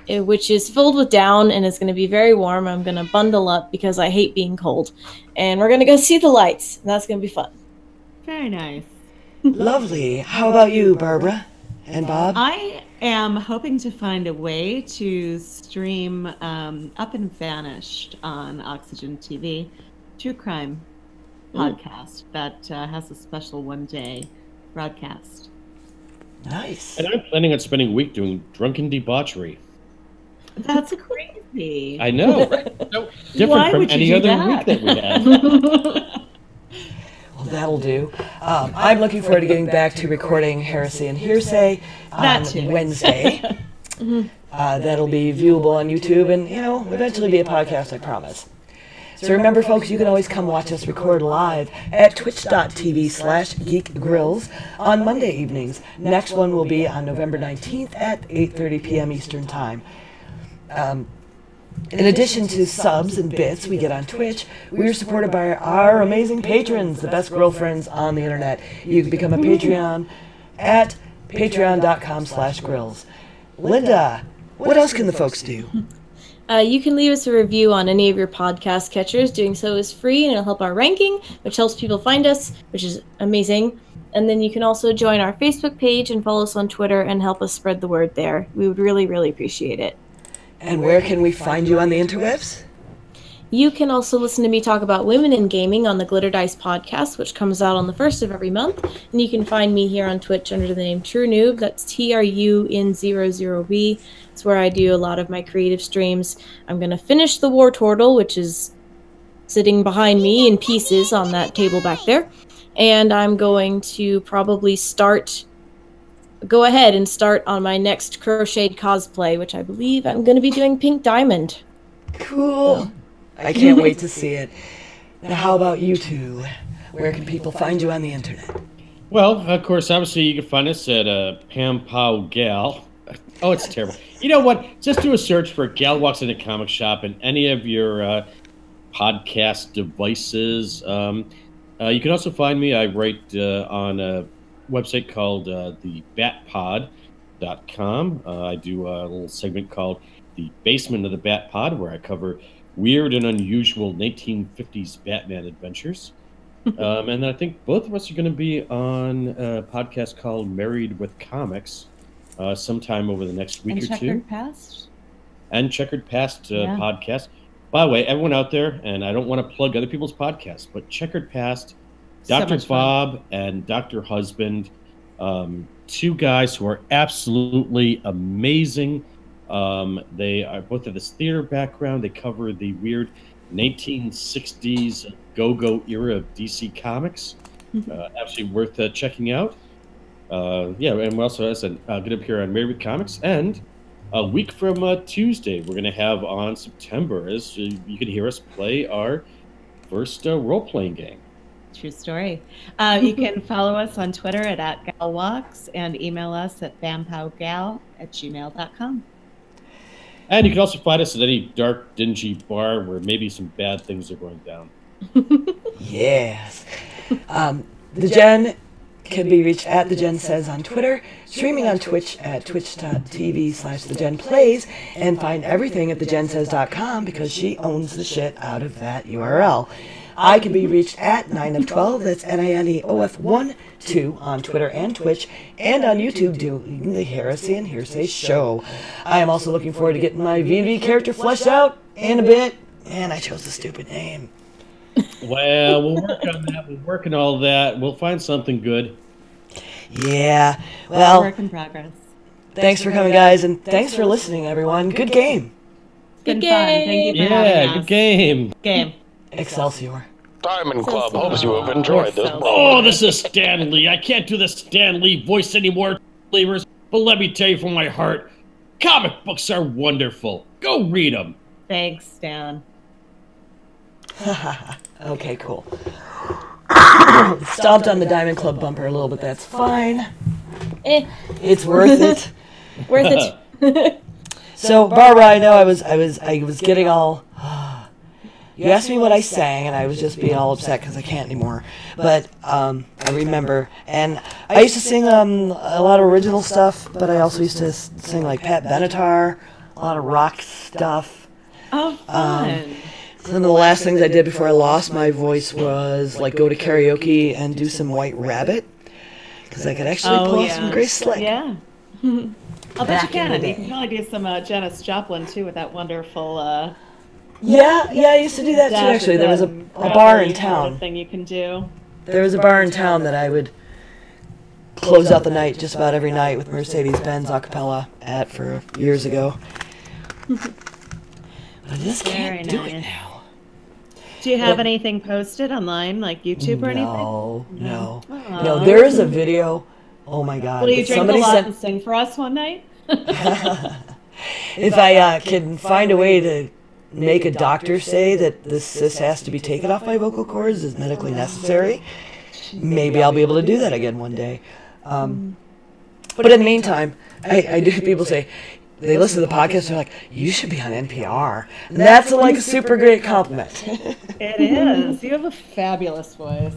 Which is filled with down and is going to be very warm. I'm going to bundle up because I hate being cold. And we're going to go see the lights. And that's going to be fun. Very nice. Lovely. How about you, Barbara and Bob? I am hoping to find a way to stream Up and Vanished on Oxygen TV, true crime podcast that has a special one-day broadcast. Nice. And I'm planning on spending a week doing drunken debauchery. That's crazy. I know, right? So different Why from would you any do other that? week that we had. Well, that'll do. I'm looking forward to getting back to recording Heresy and Hearsay on Wednesday. That'll be viewable on YouTube and, eventually be a podcast, I promise. So remember, folks, you can always come watch us record live at twitch.tv/geekgrills on Monday evenings. Next one will be on November 19th at 8:30 p.m. Eastern Time. In addition to subs and bits we get on Twitch, we are supported by our amazing patrons, the best girlfriends on the internet. You can become a Patreon at patreon.com/grills. Linda, what else can the folks do? You can leave us a review on any of your podcast catchers. Doing so is free, and it'll help our ranking, which helps people find us, which is amazing. And then you can also join our Facebook page and follow us on Twitter and help us spread the word there. We would really, really appreciate it. And where can we find you on the interwebs? You can also listen to me talk about women in gaming on the Glitter Dice podcast, which comes out on the 1st of every month. And you can find me here on Twitch under the name True Noob. That's TRUN00B. It's where I do a lot of my creative streams. I'm going to finish the War Turtle, which is sitting behind me in pieces on that table back there. And I'm going to probably go ahead and start on my next crocheted cosplay, which I believe I'm going to be doing Pink Diamond. Cool. I can't wait to see it. Now, how about you two? Where can people find you on the internet? Well, of course, obviously you can find us at Pam Pow Gal. Oh, it's terrible. You know what? Just do a search for Gal Walks in a Comic Shop in any of your podcast devices. You can also find me. I write on a website called thebatpod.com. I do a little segment called The Basement of the Bat Pod, where I cover weird and unusual 1950s Batman adventures. And then I think both of us are going to be on a podcast called Married with Comics sometime over the next week or two. Checkered Past? And Checkered Past podcast. By the way, everyone out there, and I don't want to plug other people's podcasts, but Checkered Past, Dr. Bob and Dr. Husband, two guys who are absolutely amazing. They are both of this theater background. They cover the weird 1960s go-go era of DC Comics. Absolutely worth checking out. And we also, as I said, going to appear on Married with Comics. And a week from Tuesday, we're going to have on September, as you can hear us play our first role-playing game. True story. You can follow us on Twitter at @galwalks and email us at vampowgal@gmail.com. And you can also find us at any dark, dingy bar where maybe some bad things are going down. Yes. The Gen can be reached at The Gen Says on Twitter, streaming on Twitch at twitch.tv/TheGenPlays, and find everything at thegensays.com because she owns the shit out of that URL. I can be reached at 9of12, that's NINEOF12 on Twitter and Twitch, and on YouTube doing the Heresy and Hearsay show. I am also looking forward to getting my V&V character fleshed out in a bit, and I chose a stupid name. Well, we'll work on that. We'll work on all that. We'll find something good. Yeah, well, Work in progress. thanks for coming, guys, and thanks for listening, everyone. Good game. Good fun. Thank you for having us. Good game. Game. Excelsior. Diamond Club hopes you have enjoyed this. Oh, this is Stan Lee. I can't do the Stan Lee voice anymore, believers. But let me tell you from my heart, comic books are wonderful. Go read them. Thanks, Stan. Okay, cool. Stomped on the Diamond Club bumper a little bit. That's fine. It's worth it. Worth it. So, Barbara, I know I was getting all. You asked me what I sang, and I was just being all upset because I can't anymore. But I remember, and I used to sing a lot of original stuff, but I also used to sing like Pat Benatar, a lot of rock stuff. Oh, fun. Some of the last things I did before I lost my voice was like go to karaoke and do some White Rabbit, because I could actually pull off some Grace Slick. Yeah. I'll bet you Back in the can. You day. can probably do some Janis Joplin, too, with that wonderful... Yeah, I used to do that too. Actually, there was a bar in town. Thing you can do. There was a bar in town that I would close out the night just about every night with Mercedes-Benz a cappella at for years ago. But I just can't do it now. Do you have anything posted online, like YouTube or anything? No. Aw. No, there is a video. Oh my God. Will you drink Somebody a lot sent. and sing for us one night? If I can find a way to make a doctor say that this has to be taken off my vocal cords is medically necessary, maybe I'll be able to do that again one day. But in the meantime, I do. People say they listen to the podcast. They're like, "You should be on NPR," and that's like a super great compliment. It is. You have a fabulous voice.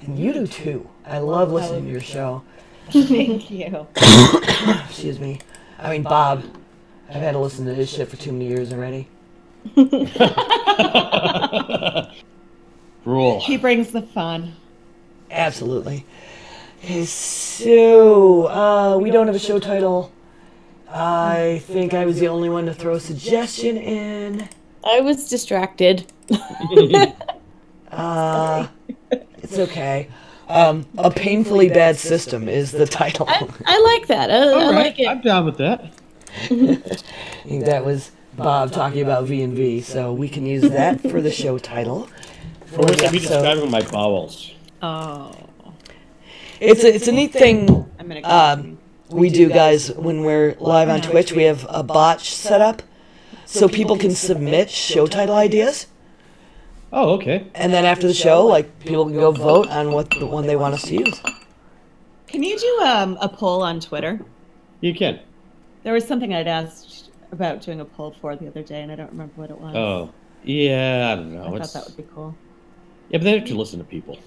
And you do too. I love listening to your show. Thank you. Excuse me. I mean, Bob. I've had to listen to his shit for too many years already. Rule. He brings the fun. Absolutely. Okay, so we don't have a show title. I think I was the only one to throw a suggestion in. I was distracted. It's okay. A painfully bad system is the title. I like that. I like it. I'm down with that. I think that was Bob talking about V&V, so we can use that for the show title. For Or the would I be episode. describing my bowels? Oh. It's a neat thing I'm going to we do, guys, when we're live on Twitch. We have a bot set up so people can submit show title ideas. Oh, okay. And then after the show, like, people can go vote on what the one they want us to use. Can you do a poll on Twitter? You can. There was something I'd asked about doing a poll for the other day, and I don't remember what it was. Oh, yeah, I don't know. I thought that would be cool. Yeah, but they have to listen to people.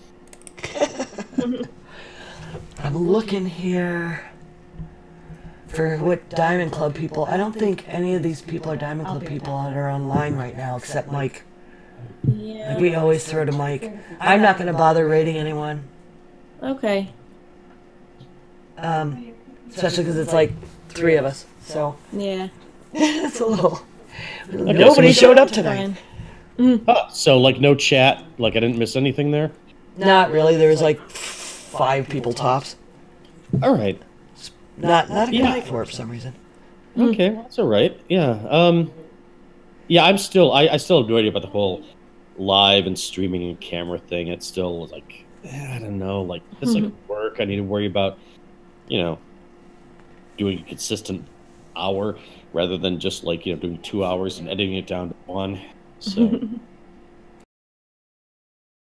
I'm looking here for what Diamond Club people. I don't think any of these people are Diamond Club people that are online right now, except Mike. Yeah. Like we always throw to Mike. I'm not going to bother rating anyone, Okay. especially because it's like 3 of us. So Yeah. it's a little. so Nobody we- showed up tonight. Oh, so, like, no chat? Like, I didn't miss anything there? Not really. There was like 5 people tops. All right. Not a good Yeah. night for it for some reason. Okay, well, that's all right. Yeah. Yeah, I still have no idea about the whole live and streaming and camera thing. It's still like, I don't know, like it's like work. I need to worry about, doing a consistent hour rather than just like, doing 2 hours and editing it down to 1. So